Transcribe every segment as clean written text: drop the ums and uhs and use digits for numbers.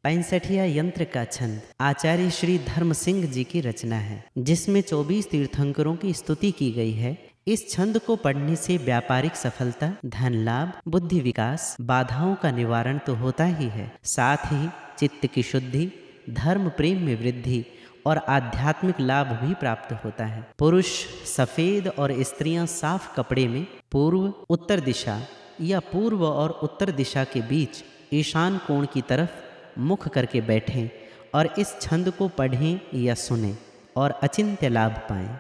65वां यंत्र का छंद आचार्य श्री धर्म सिंह जी की रचना है, जिसमें 24 तीर्थंकरों की स्तुति की गई है। इस छंद को पढ़ने से व्यापारिक सफलता, धन लाभ, बुद्धि विकास, बाधाओं का निवारण तो होता ही है, साथ ही चित्त की शुद्धि, धर्म प्रेम में वृद्धि और आध्यात्मिक लाभ भी प्राप्त होता है। पुरुष सफ़ेद और स्त्रियां साफ कपड़े में पूर्व उत्तर दिशा या पूर्व और उत्तर दिशा के बीच ईशान कोण की तरफ मुख करके बैठें और इस छंद को पढ़ें या सुनें और अचिंत्य लाभ पाएं।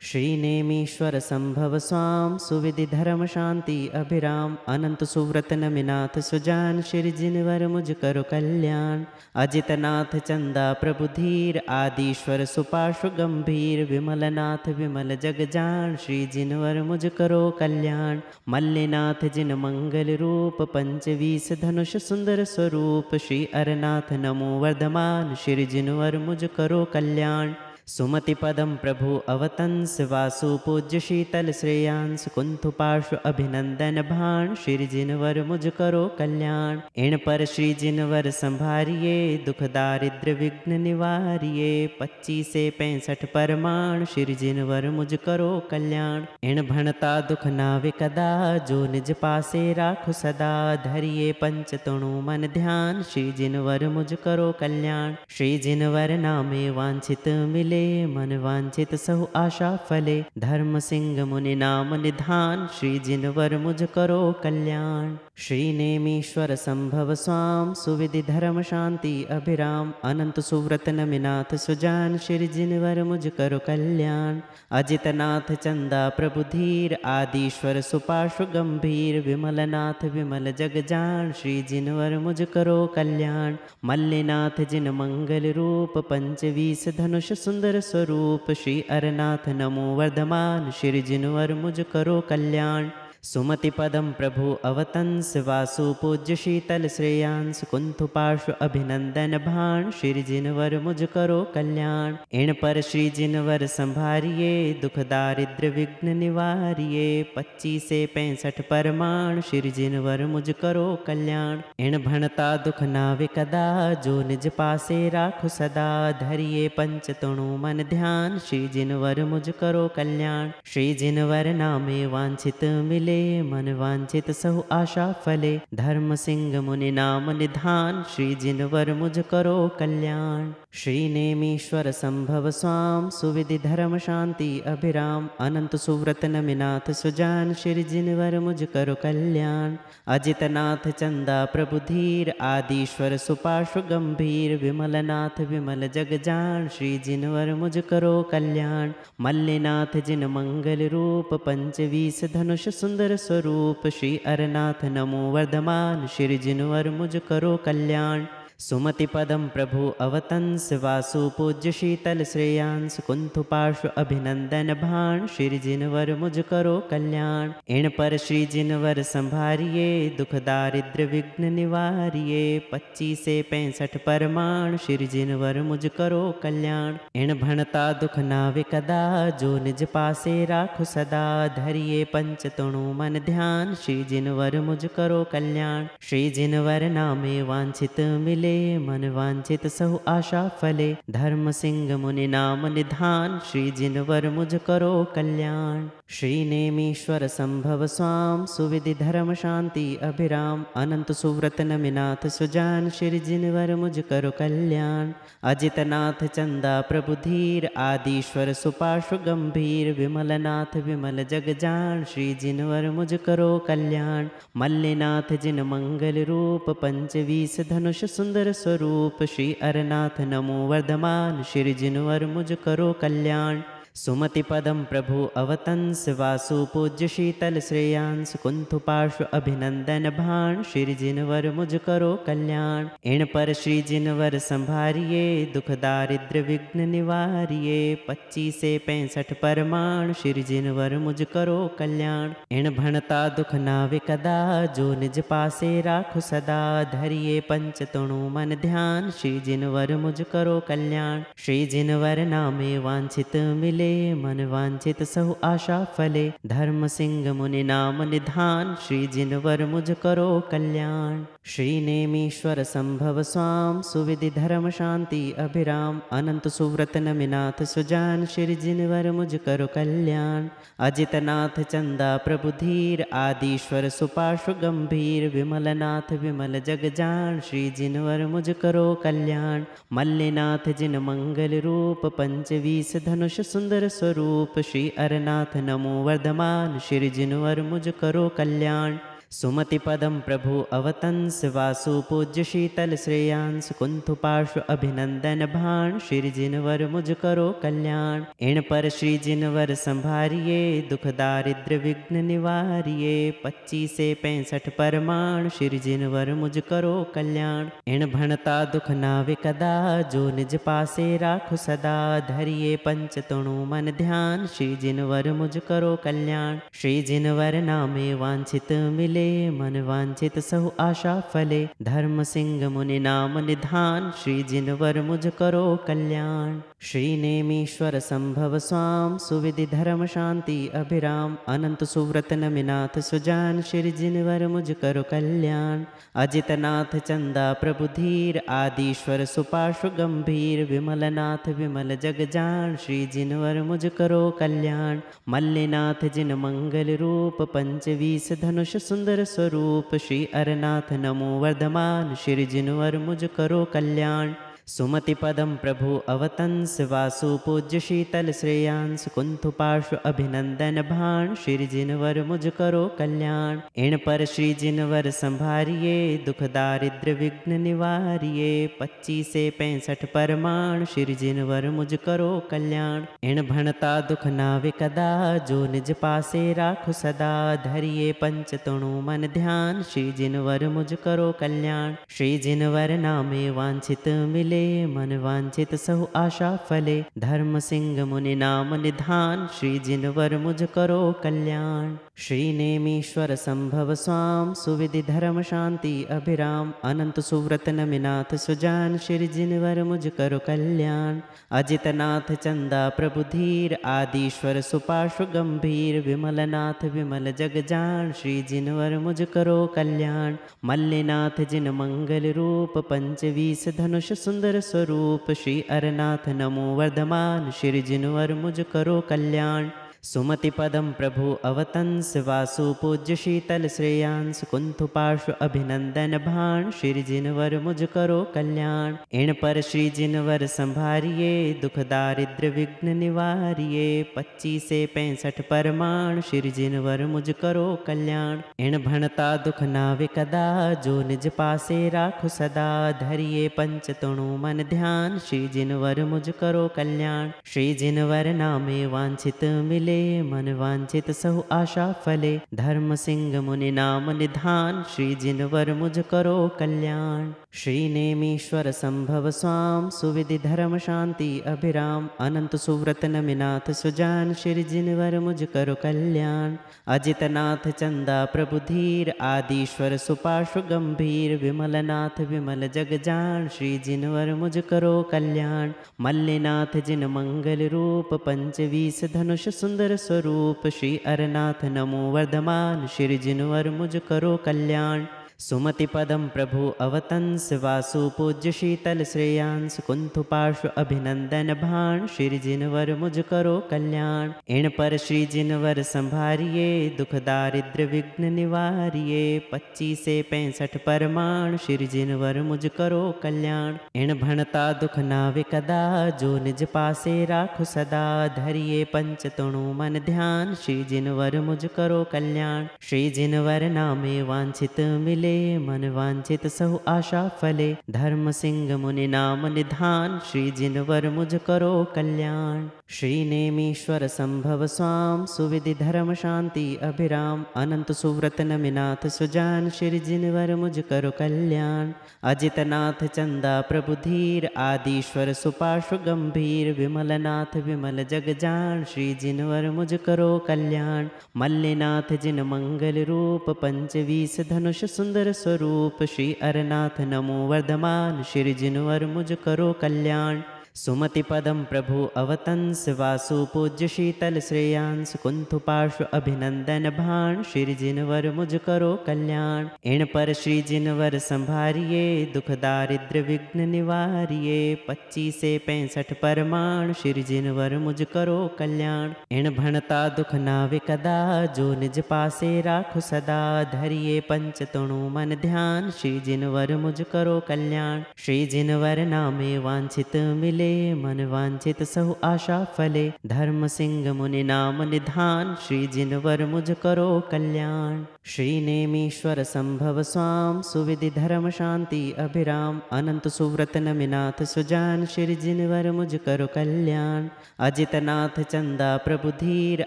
श्री नेमीश्वर संभव स्वाम सुविधि धर्म शांति अभिराम अनंत सुव्रत नमिनाथ सुजान श्री जिनवर मुझ करो कल्याण अजितनाथ चंदा प्रभु धीर आदिश्वर सुपार्श्व गंभीर विमलनाथ विमल जग जान श्री जिनवर मुझ करो कल्याण मल्लिनाथ जिन मंगल रूप पंचवीस धनुष सुंदर स्वरूप श्री अरनाथ नमो वर्धमान श्री जिनवर मुझ करो कल्याण सुमति पदम प्रभु अवतंस वासु पूज्य शीतल श्रेयांस कुंथु पार्श्व अभिनंदन भाण श्री जिनवर मुझ करो कल्याण इन पर श्री जिनवर संभारिये दुख दारिद्र विघ्न निवारिये 25 से 65 परमाण श्री जिनवर मुझ करो कल्याण इन भणता दुख नावे कदा जो निज पासे राखु सदा धरिये पंच तणु मन ध्यान श्री जिनवर मुझ करो कल्याण श्री जिनवर नामे वांछित मिले मन वांछित सहु आशा फले धर्म सिंह मुनि नाम निधान श्री जिनवर मुझ करो कल्याण श्री नेमीश्वर संभव स्वाम सुविधि धर्म शांति अभिराम अनंत सुव्रत नमिनाथ सुजान श्री जिनवर मुझ करो कल्याण अजितनाथ चंदा प्रभु धीर आदिश्वर सुपार्श्व गंभीर विमलनाथ विमल जग जान श्री जिनवर मुझ करो कल्याण मल्लिनाथ जिन मंगल रूप पंचवीस धनुष सुंदर स्वरूप श्री अरनाथ नमो वर्धमान श्री जिनवर मुझ करो कल्याण सुमति पदम प्रभु अवतंस वासु पूज्य शीतल श्रेयांस कुंथु पार्श्व अभिनंदन भाण श्री जिनवर मुझ करो कल्याण इन पर श्री जिनवर संभारिये दुख दारिद्र विघ्न निवारिये 25 से 65 परमाण श्री जिनवर मुझ करो कल्याण इन भणता दुख नावे कदा जो निज पासे राखु सदा धरिये पंच तणु मन ध्यान श्री जिनवर मुझ करो कल्याण श्री जिनवर नामे वांछित मिले मन वांछित सहु आशा फले धर्म सिंह मुनि नाम निधान श्री जिनवर मुझ करो कल्याण श्री नेमीश्वर संभव स्वाम सुविधि धर्म शांति अभिराम अनंत सुव्रत नमिनाथ सुजान श्री जिनवर मुझ करो कल्याण अजितनाथ चंदा प्रभु धीर आदिश्वर सुपार्श्व गंभीर विमलनाथ विमल जग जान श्री जिनवर मुझ करो कल्याण मल्लिनाथ जिन मंगल रूप पंचवीस धनुष सुंदर स्वरूप श्री अरनाथ नमो वर्धमान श्री जिनवर मुझ करो कल्याण सुमति पदम प्रभु अवतंस वासु पूज्य शीतल श्रेयांस कुंथु पार्श्व अभिनंदन भाण श्री जिनवर मुझ करो कल्याण इन पर श्री जिनवर संभारिये दुख दारिद्र विघ्न निवारिये 25 से 65 परमाण श्री जिनवर मुझ करो कल्याण इन भणता दुख नावे कदा जो निज पासे राखु सदा धरिये पंच तणु मन ध्यान श्री जिनवर मुझ करो कल्याण श्री जिनवर नामे वांछित मिले मन वांछित सहु आशा फले धर्म सिंह मुनि नाम निधान श्री जिनवर मुझ करो कल्याण श्री नेमीश्वर संभव स्वाम सुविधि धर्म शांति अभिराम अनंत सुव्रत नमिनाथ सुजान श्री जिनवर मुझ करो कल्याण अजितनाथ चंदा प्रभु धीर आदिश्वर सुपार्श्व गंभीर विमलनाथ विमल जग जान श्री जिनवर मुझ करो कल्याण मल्लिनाथ जिन मंगल रूप पंचवीस धनुष सुंदर स्वरूप श्री अरनाथ नमो वर्धमान श्री जिनवर मुझ करो कल्याण सुमति पदम प्रभु अवतंस वासु पूज्य शीतल श्रेयांस कुंथु पार्श्व अभिनंदन भाण श्री जिनवर मुझ करो कल्याण इन पर श्री जिनवर संभारिये दुख दारिद्र विघ्न निवारिये 25 से 65 परमाण श्री जिनवर मुझ करो कल्याण इन भणता दुख नावे कदा जो निज पासे राखु सदा धरिये पंच तणु मन ध्यान श्री जिनवर मुझ करो कल्याण श्री जिनवर नामे वांछित मिले मिले मन वांछित सहु आशा फले। धर्म सिंह मुनि नाम निधान श्री जिनवर मुझ करो कल्याण। श्री नेमीश्वर संभव स्वाम सुविधि धर्म शांति अभिराम। अनंत सुव्रत नमिनाथ सुजान श्री जिनवर मुझ करो कल्याण। अजितनाथ चंदा प्रभु धीर आदिश्वर सुपाशु गंभीर। विमलनाथ विमल जग जान श्री जिनवर मुझ करो कल्याण। मल्लिनाथ जिन मंगल रूप पंचवीस धनुष सुंदर स्वरूप। श्री अरनाथ नमो वर्धमान श्री जिनवर मुझ करो कल्याण। सुमति पदम प्रभु अवतंस वासु पूज्य शीतल श्रेयांस। कुंथु पार्श्व अभिनंदन भाण श्री जिनवर मुझ करो कल्याण। इन पर श्री जिनवर संभारिये दुख दारिद्र विघ्न निवारिये। 25 से 65 परमाण श्री जिनवर मुझ करो कल्याण। इन भणता दुख नावे कदा जो निज पासे राखु सदा। धरिये पंच तणु मन ध्यान श्री जिनवर मुझ करो कल्याण। श्री जिनवर नामे वांछित मिले मन वांछित सहु आशा फले। धर्म सिंह मुनि नाम निधान श्री जिनवर मुझ करो कल्याण। श्री नेमीश्वर संभव स्वाम सुविधि धर्म शांति अभिराम। अनंत सुव्रत नमिनाथ सुजान श्री जिनवर मुझ करो कल्याण। अजितनाथ चंदा प्रभु धीर आदिश्वर सुपाशु गंभीर। विमलनाथ विमल जग जान श्री जिनवर मुझ करो कल्याण। मल्लिनाथ जिन मंगल रूप पंचवीस धनुष सुंदर स्वरूप। श्री अरनाथ नमो वर्धमान श्री जिनवर मुझ करो कल्याण। सुमति पदम प्रभु अवतंस वासु पूज्य शीतल श्रेयांस। कुंथु पार्श्व अभिनंदन भाण श्री जिनवर मुझ करो कल्याण। इन पर श्री जिनवर संभारिये दुख दारिद्र विघ्न निवारिये। 25 से 65 परमाण श्री जिनवर मुझ करो कल्याण। इन भणता दुख नावे कदा जो निज पासे राखु सदा। धरिये पंच तणु मन ध्यान श्री जिनवर मुझ करो कल्याण। श्री जिनवर नामे वांछित मिले मन वांछित सहु आशा फले। धर्म सिंह मुनि नाम निधान श्री जिनवर मुझ करो कल्याण। श्री नेमीश्वर संभव स्वाम सुविधि धर्म शांति अभिराम। अनंत सुव्रत नमिनाथ सुजान श्री जिनवर मुझ करो कल्याण। अजितनाथ चंदा प्रभु धीर आदिश्वर सुपाशु गंभीर। विमलनाथ विमल जग जान श्री जिनवर मुझ करो कल्याण। मल्लिनाथ जिन मंगल रूप पंचवीस धनुष सुंदर स्वरूप। श्री अरनाथ नमो वर्धमान श्री जिनवर मुझ करो कल्याण। सुमति पदम प्रभु अवतंस वासु पूज्य शीतल श्रेयांस। कुंथु पार्श्व अभिनंदन भाण श्री जिनवर मुझ करो कल्याण। इन पर श्री जिनवर संभारिये दुख दारिद्र विघ्न निवारिये। 25 से 65 परमाण श्री जिनवर मुझ करो कल्याण। इन भणता दुख नावे कदा जो निज पासे राखु सदा। धरिये पंच तणु मन ध्यान श्री जिनवर मुझ करो कल्याण। श्री जिनवर नामे वांछित मिले मन वांछित सहु आशा फले। धर्म सिंह मुनि नाम निधान श्री जिनवर मुझ करो कल्याण। श्री नेमीश्वर संभव स्वाम सुविधि धर्म शांति अभिराम। अनंत सुव्रत नमिनाथ सुजान श्री जिनवर मुझ करो कल्याण। अजितनाथ चंदा प्रभु धीर आदिश्वर सुपाशु गंभीर। विमलनाथ विमल जग जान श्री जिनवर मुझ करो कल्याण। मल्लिनाथ जिन मंगल रूप पंचवीस धनुष सुंदर स्वरूप। श्री अरनाथ नमो वर्धमान श्री जिनवर मुझ करो कल्याण। सुमति पदम प्रभु अवतंस वासु पूज्य शीतल श्रेयांस। कुंथु पार्श्व अभिनंदन भाण श्री जिनवर मुझ करो कल्याण। इन पर श्री जिनवर संभारिये दुख दारिद्र विघ्न निवारिये। 25 से 65 परमाण श्री जिनवर मुझ करो कल्याण। इन भणता दुख नावे कदा जो निज पासे राखु सदा। धरिये पंच तणु मन ध्यान श्री जिनवर मुझ करो कल्याण। श्री जिनवर नामे वांछित मिले मन वांछित सहु आशा फले। धर्म सिंह मुनि नाम निधान श्री जिनवर मुझ करो कल्याण। श्री नेमीश्वर संभव स्वाम सुविधि धर्म शांति अभिराम। अनंत सुव्रत नमिनाथ सुजान श्री जिनवर मुझ करो कल्याण। अजितनाथ चंदा प्रभु धीर आदिश्वर सुपाशु गंभीर। विमलनाथ विमल जग जान श्री जिनवर मुझ करो कल्याण। मल्लिनाथ जिन मंगल रूप पंचवीस धनुष सुंदर स्वरूप। श्री अरनाथ नमो वर्धमान श्री जिनवर मुझ करो कल्याण। सुमति पदम प्रभु अवतंस वासु पूज्य शीतल श्रेयांस कुंथु पार्श्व अभिनंदन भाण श्री जिनवर मुझ करो कल्याण। इन पर श्री जिनवर संभारिये दुख दारिद्र विघ्न निवारिये। 25 से 65 परमाण श्री जिनवर मुझ करो कल्याण। इन भणता दुख नावे कदा जो निज पासे राखु सदा। धरिये पंच तणु मन ध्यान श्री जिनवर मुझ करो कल्याण। श्री जिनवर नामे वांछित मिले मन वांछित सहु आशा फले। धर्म सिंह मुनि नाम निधान श्री जिनवर मुझ करो कल्याण। श्री नेमीश्वर संभव स्वाम सुविधि धर्म शांति अभिराम। अनंत सुव्रत नमिनाथ सुजान श्री जिनवर मुझ करो कल्याण। अजितनाथ चंदा प्रभु धीर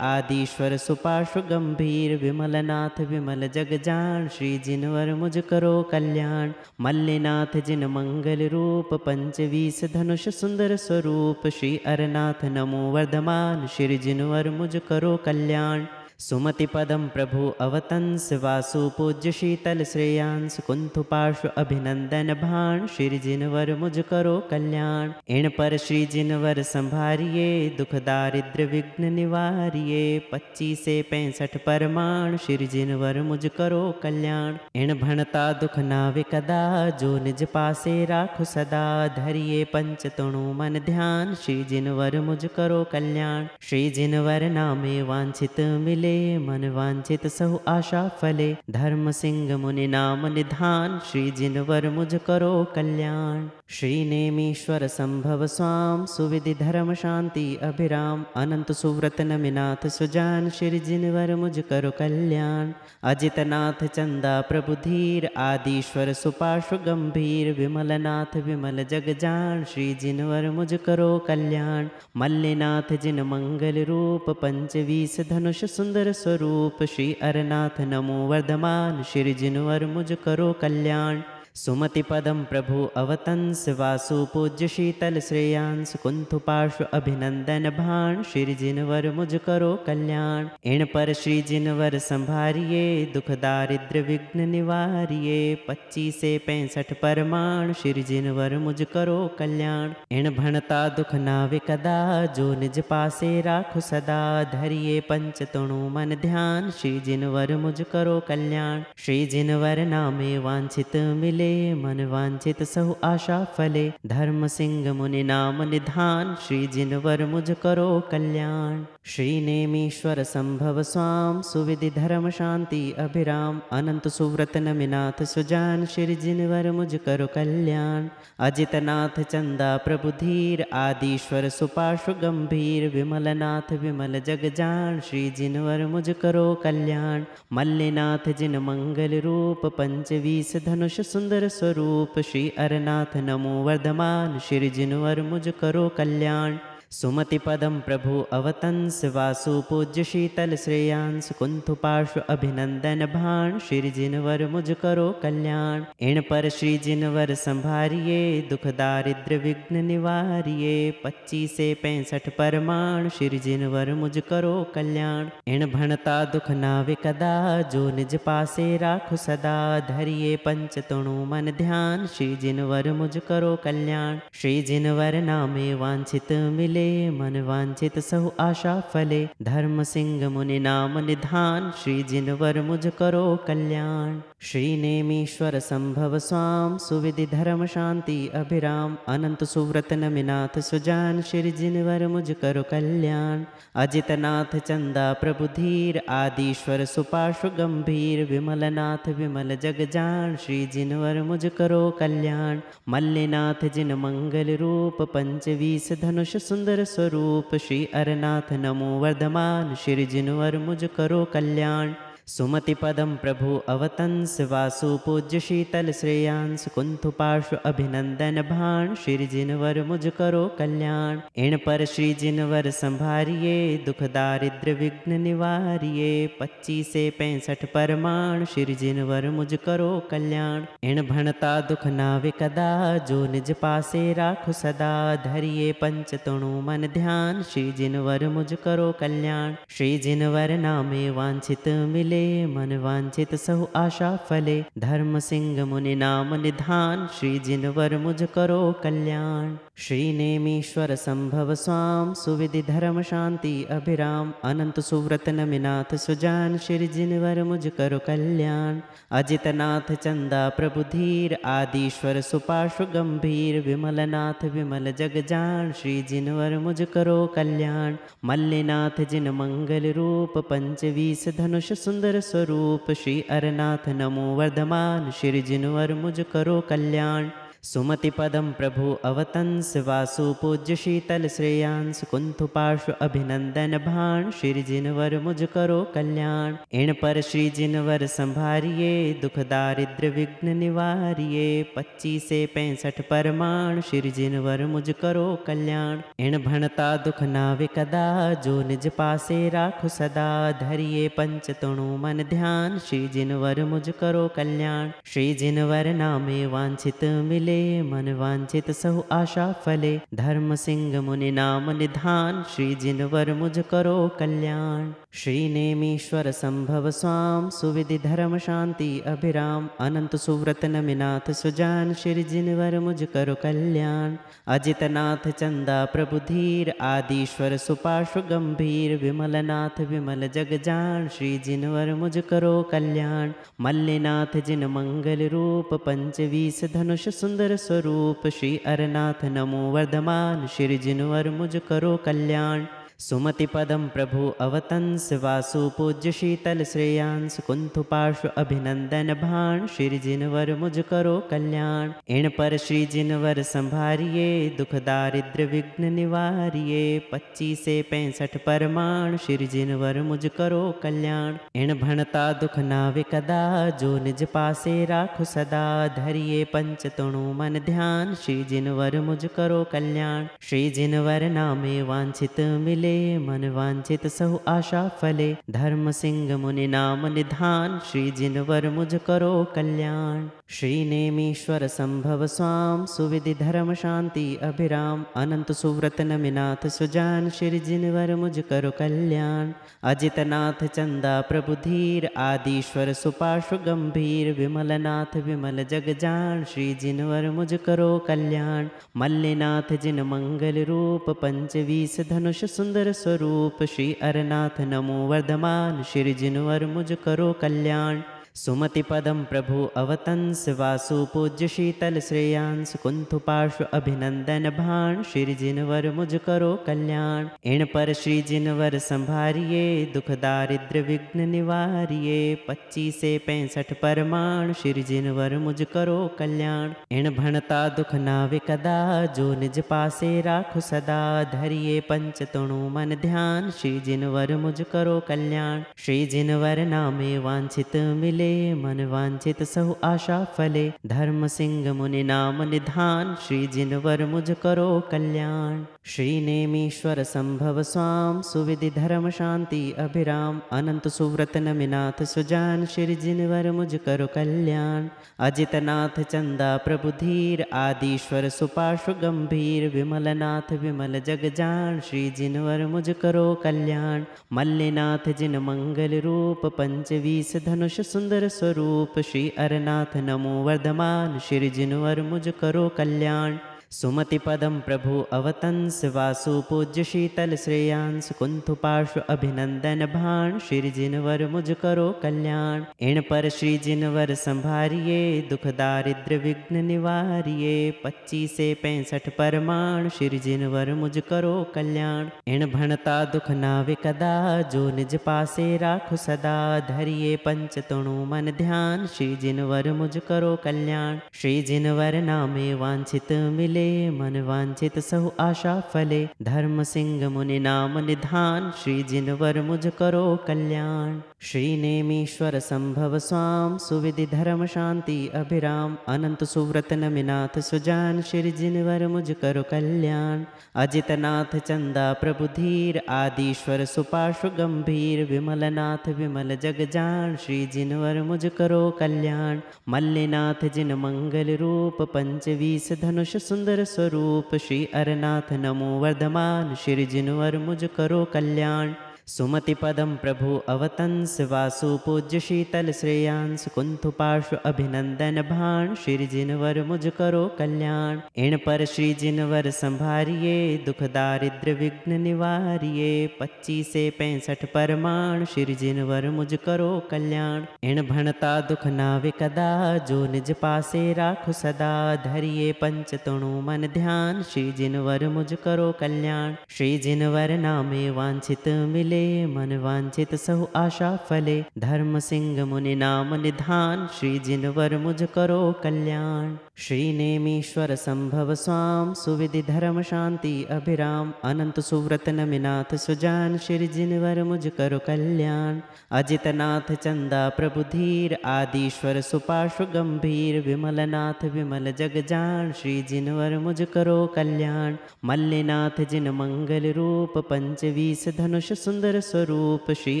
आदिश्वर सुपार्श्व गंभीर। विमलनाथ विमल जग जान श्री जिनवर मुझ करो कल्याण। मल्लिनाथ जिन मंगल रूप 25 धनुष सुंदर स्वरूप। श्री अरनाथ नमो वर्धमान श्री जिनवर मुझ करो कल्याण। सुमति पदम प्रभु अवतंस वासु पूज्य शीतल श्रेयांस कुंथु पार्श्व अभिनंदन भाण श्री जिनवर मुझ करो कल्याण। इन पर श्री जिनवर संभारिये दुख दारिद्र विघ्न निवारिये। 25 से 65 परमाण श्री जिनवर मुझ करो कल्याण। इन भणता दुख नावे कदा जो निज पासे राखु सदा। धरिये पंच तणु मन ध्यान श्री जिनवर मुझ करो कल्याण। श्री जिनवर नामे वांछित मिले मन वांछित सहु आशा फले। धर्म सिंह मुनि नाम निधान श्री जिनवर मुझ करो कल्याण। श्री नेमीश्वर संभव स्वाम सुविधि धर्म शांति अभिराम। अनंत सुव्रत नमिनाथ सुजान श्री जिनवर मुझ करो कल्याण। अजितनाथ चंदा प्रभु धीर आदिश्वर सुपार्श्व गंभीर। विमलनाथ विमल जग जान श्री जिनवर मुझ करो कल्याण। मल्लिनाथ जिन मंगल रूप 25 धनुष सुंदर स्वरूप। श्री अरनाथ नमो वर्धमान श्री जिनवर मुझ करो कल्याण। सुमति पदम प्रभु अवतंस वासु पूज्य शीतल श्रेयांस कुंथु पार्श्व अभिनंदन भाण श्री जिनवर मुझ करो कल्याण। इन पर श्री जिनवर संभारिये दुख दारिद्र विघ्न निवारिये। 25 से 65 परमाण श्री जिनवर मुझ करो कल्याण। इन भणता दुख नावे कदा जो निज पासे राखु सदा। धरिये पंच तणु मन ध्यान श्री जिनवर मुझ करो कल्याण। श्री जिनवर नामे वांछित मिले मन वांछित सहु आशा फले। धर्म सिंह मुनि नाम निधान श्री जिनवर मुझ करो कल्याण। श्री नेमीश्वर संभव स्वाम सुविधि धर्म शांति अभिराम। अनंत सुव्रत नमिनाथ सुजान श्री जिनवर मुझ करो कल्याण। अजितनाथ चंदा प्रभु धीर आदिश्वर सुपार्श्व गंभीर। विमलनाथ विमल जग जान श्री जिनवर मुझ करो कल्याण। मल्लिनाथ जिन मंगल रूप 25 धनुष सुंदर स्वरूप। श्री अरनाथ नमो वर्धमान श्री जिनवर मुझ करो कल्याण। सुमति पदम प्रभु अवतंस वासु पूज्य शीतल श्रेयांस कुंथु पार्श्व अभिनंदन भाण श्री जिनवर मुझ करो कल्याण। इन पर श्री जिनवर संभारिये दुख दारिद्र विघ्न निवारिये। 25 से 65 परमाण श्री जिनवर मुझ करो कल्याण। इन भणता दुख नावे कदा जो निज पासे राखु सदा। धरिये पंच तणु मन ध्यान श्री जिनवर मुझ करो कल्याण। श्री जिनवर नामे वांछित मिले मन वांछित सहु आशा फले। धर्म सिंह मुनि नाम निधान श्री जिनवर मुझ करो कल्याण। श्री नेमीश्वर संभव स्वाम सुविधि धर्म शांति अभिराम। अनंत सुव्रत नमिनाथ सुजान श्री जिनवर मुझ करो कल्याण। अजितनाथ चंदा प्रभु धीर आदिश्वर सुपार्श्व गंभीर। विमलनाथ विमल जग जान श्री जिनवर मुझ करो कल्याण। मल्लिनाथ जिन मंगल रूप 25 धनुष सुंदर स्वरूप। श्री अरनाथ नमो वर्धमान श्री जिनवर मुझ करो कल्याण। सुमति पदम प्रभु अवतंस वासु पूज्य शीतल श्रेयांस कुंथु पार्श्व अभिनंदन भाण श्री जिनवर मुझ करो कल्याण। इन पर श्री जिनवर संभारिये दुख दारिद्र विघ्न निवारिये। 25 से 65 परमाण श्री जिनवर मुझ करो कल्याण। इन भणता दुख नावे कदा जो निज पासे राखु सदा। धरिये पंच तणु मन ध्यान श्री जिनवर मुझ करो कल्याण। श्री जिनवर नामे वांछित मिले मन वांछित सहु आशा फले। धर्म सिंह मुनि नाम निधान श्री जिनवर मुझ करो कल्याण। श्रीनेमीश्वर संभव स्वाम सुविधि धर्म शांति अभिराम अनंत सुव्रत नमिनाथ सुजान श्री जिनवर मुझ करो कल्याण। अजितनाथ चंदा प्रभु धीर आदिश्वर सुपाशु गंभीर विमलनाथ विमल जग जान श्री जिनवर मुझ करो कल्याण। मल्लिनाथ जिन मंगल रूप पंचवीस धनुष सुंदर स्वरूप श्री अरनाथ नमो वर्धमान श्री जिनवर मुझ करो कल्याण। सुमति पदम प्रभु अवतंस वासु पूज्य शीतल श्रेयांस कुंथु पार्श्व अभिनंदन भाण श्री जिनवर मुझ करो कल्याण। इन पर श्री जिनवर संभारिये दुख दारिद्र विघ्न निवारिये 25 से 65 परमाण श्री जिनवर मुझ करो कल्याण। इन भणता दुख नावे कदा जो निज पासे राखु सदा धरिये पंच तणु मन ध्यान श्री जिनवर मुझ करो कल्याण। श्री जिनवर नामे वांछित मिले मन वांछित सहु आशा फले धर्म सिंह मुनि नाम निधान श्री जिनवर मुझ करो कल्याण। श्री नेमीश्वर संभव स्वाम सुविधि धर्म शांति अभिराम अनंत सुव्रत नमिनाथ सुजान श्री जिनवर मुझ करो कल्याण। अजितनाथ चंदा प्रभु धीर आदिश्वर सुपाशु गंभीर विमलनाथ विमल जग जान श्री जिनवर मुझ करो कल्याण। मल्लिनाथ जिन मंगल रूप पंचवीस धनुष सुंदर स्वरूप श्री अरनाथ नमो वर्धमान श्री जिनवर मुझ करो कल्याण। सुमति पदम प्रभु अवतंस वासु पूज्य शीतल श्रेयांस कुंथु पार्श्व अभिनंदन भाण श्री जिनवर मुझ करो कल्याण। इन पर श्री जिनवर संभारिये दुख दारिद्र विघ्न निवारिये 25 से 65 परमाण श्री जिनवर मुझ करो कल्याण। इन भणता दुख नावे कदा जो निज पासे राखु सदा धरिये पंच तणु मन ध्यान श्री जिनवर मुझ करो कल्याण। श्री जिनवर नामे वांछित मिले मन वांछित सहु आशा फले धर्म सिंह मुनि नाम निधान श्री जिनवर मुझ करो कल्याण। श्री नेमीश्वर संभव स्वाम सुविधि धर्म शांति अभिराम अनंत सुव्रत नमिनाथ सुजान श्री जिनवर मुझ करो कल्याण। अजितनाथ चंदा प्रभु धीर आदिश्वर सुपाशु गंभीर विमलनाथ विमल जग जान श्री जिनवर मुझ करो कल्याण। मल्लिनाथ जिन मंगल रूप पंचवीस धनुष सुंदर स्वरूप श्री अरनाथ नमो वर्धमान श्री जिनवर मुझ करो कल्याण। सुमति पदम प्रभु अवतंस वासु पूज्य शीतल श्रेयांस कुंथु पार्श्व अभिनंदन भाण श्री जिनवर मुझ करो कल्याण। इन पर श्री जिनवर संभारिये दुख दारिद्र विघ्न निवारिये 25 से 65 परमाण श्री जिनवर मुझ करो कल्याण। इन भणता दुख नावे कदा जो निज पासे राखु सदा धरिये पंच तणु मन ध्यान श्री जिनवर मुझ करो कल्याण। श्री जिनवर नामे वांछित मिले मन वांछित सहु आशा फले धर्म सिंह मुनि नाम निधान श्री जिनवर मुझ करो कल्याण। श्री नेमीश्वर संभव स्वाम सुविधि धर्म शांति अभिराम अनंत सुव्रत नमिनाथ सुजान श्री जिनवर मुझ करो कल्याण। अजितनाथ चंदा प्रभु धीर आदिश्वर सुपाशु गंभीर विमलनाथ विमल जग जान श्री जिनवर मुझ करो कल्याण। मल्लिनाथ जिन मंगल रूप पंचवीस धनुष सुंदर स्वरूप श्री अरनाथ नमो वर्धमान श्री जिनवर मुझ करो कल्याण। सुमति पदम प्रभु अवतंस वासु पूज्य शीतल श्रेयांस कुंथु पार्श्व अभिनंदन भाण श्री जिनवर मुझ करो कल्याण। इन पर श्री जिनवर संभारिये दुख दारिद्र विघ्न निवारिये 25 से 65 परमाण श्री जिनवर मुझ करो कल्याण। इन भणता दुख नावे कदा जो निज पासे राखु सदा धरिये पंच तणु मन ध्यान श्री जिनवर मुझ करो कल्याण। श्री जिनवर नामे वांछित मिले मन वांछित सहु आशा फले धर्म सिंह मुनि नाम निधान श्री जिनवर मुझ करो कल्याण। श्री नेमीश्वर संभव स्वाम सुविधि धर्म शांति अभिराम अनंत सुव्रत नमिनाथ सुजान श्री जिनवर मुझ करो कल्याण। अजितनाथ चंदा प्रभु धीर आदिश्वर सुपाशु गंभीर विमलनाथ विमल जग जान श्री जिनवर मुझ करो कल्याण। मल्लिनाथ जिन मंगल रूप पंचवीस धनुष सुंदर स्वरूप श्री अरनाथ नमो वर्धमान श्री जिनवर मुझ करो कल्याण। सुमति पदम प्रभु अवतंस वासु पूज्य शीतल श्रेयांस कुंथ पार्श्व अभिनंदन भाण श्री जिनवर मुझ करो कल्याण। इन पर श्री जिनवर संभारिये दुख दारिद्र विघ्न निवारिये 25 से 65 परमाण श्री जिनवर मुझ करो कल्याण। इन भणता दुख नावे कदा जो निज पासे राखु सदा धरिये पंच तणु मन ध्यान श्री जिनवर मुझ करो कल्याण। श्री जिनवर नामे वांछित मिले मन वांछित सहु आशा फले धर्म सिंह मुनि नाम निधान श्री जिनवर मुझ करो कल्याण। श्री नेमीश्वर संभव स्वाम सुविधि धर्म शांति अभिराम अनंत सुव्रत नमिनाथ सुजान श्री जिनवर मुझ करो कल्याण। अजितनाथ चंदा प्रभु धीर आदिश्वर सुपार्श्व गंभीर विमलनाथ विमल जग जान श्री जिनवर मुझ करो कल्याण। मल्लिनाथ जिन मंगल रूप 25 धनुष सुंदर स्वरूप श्री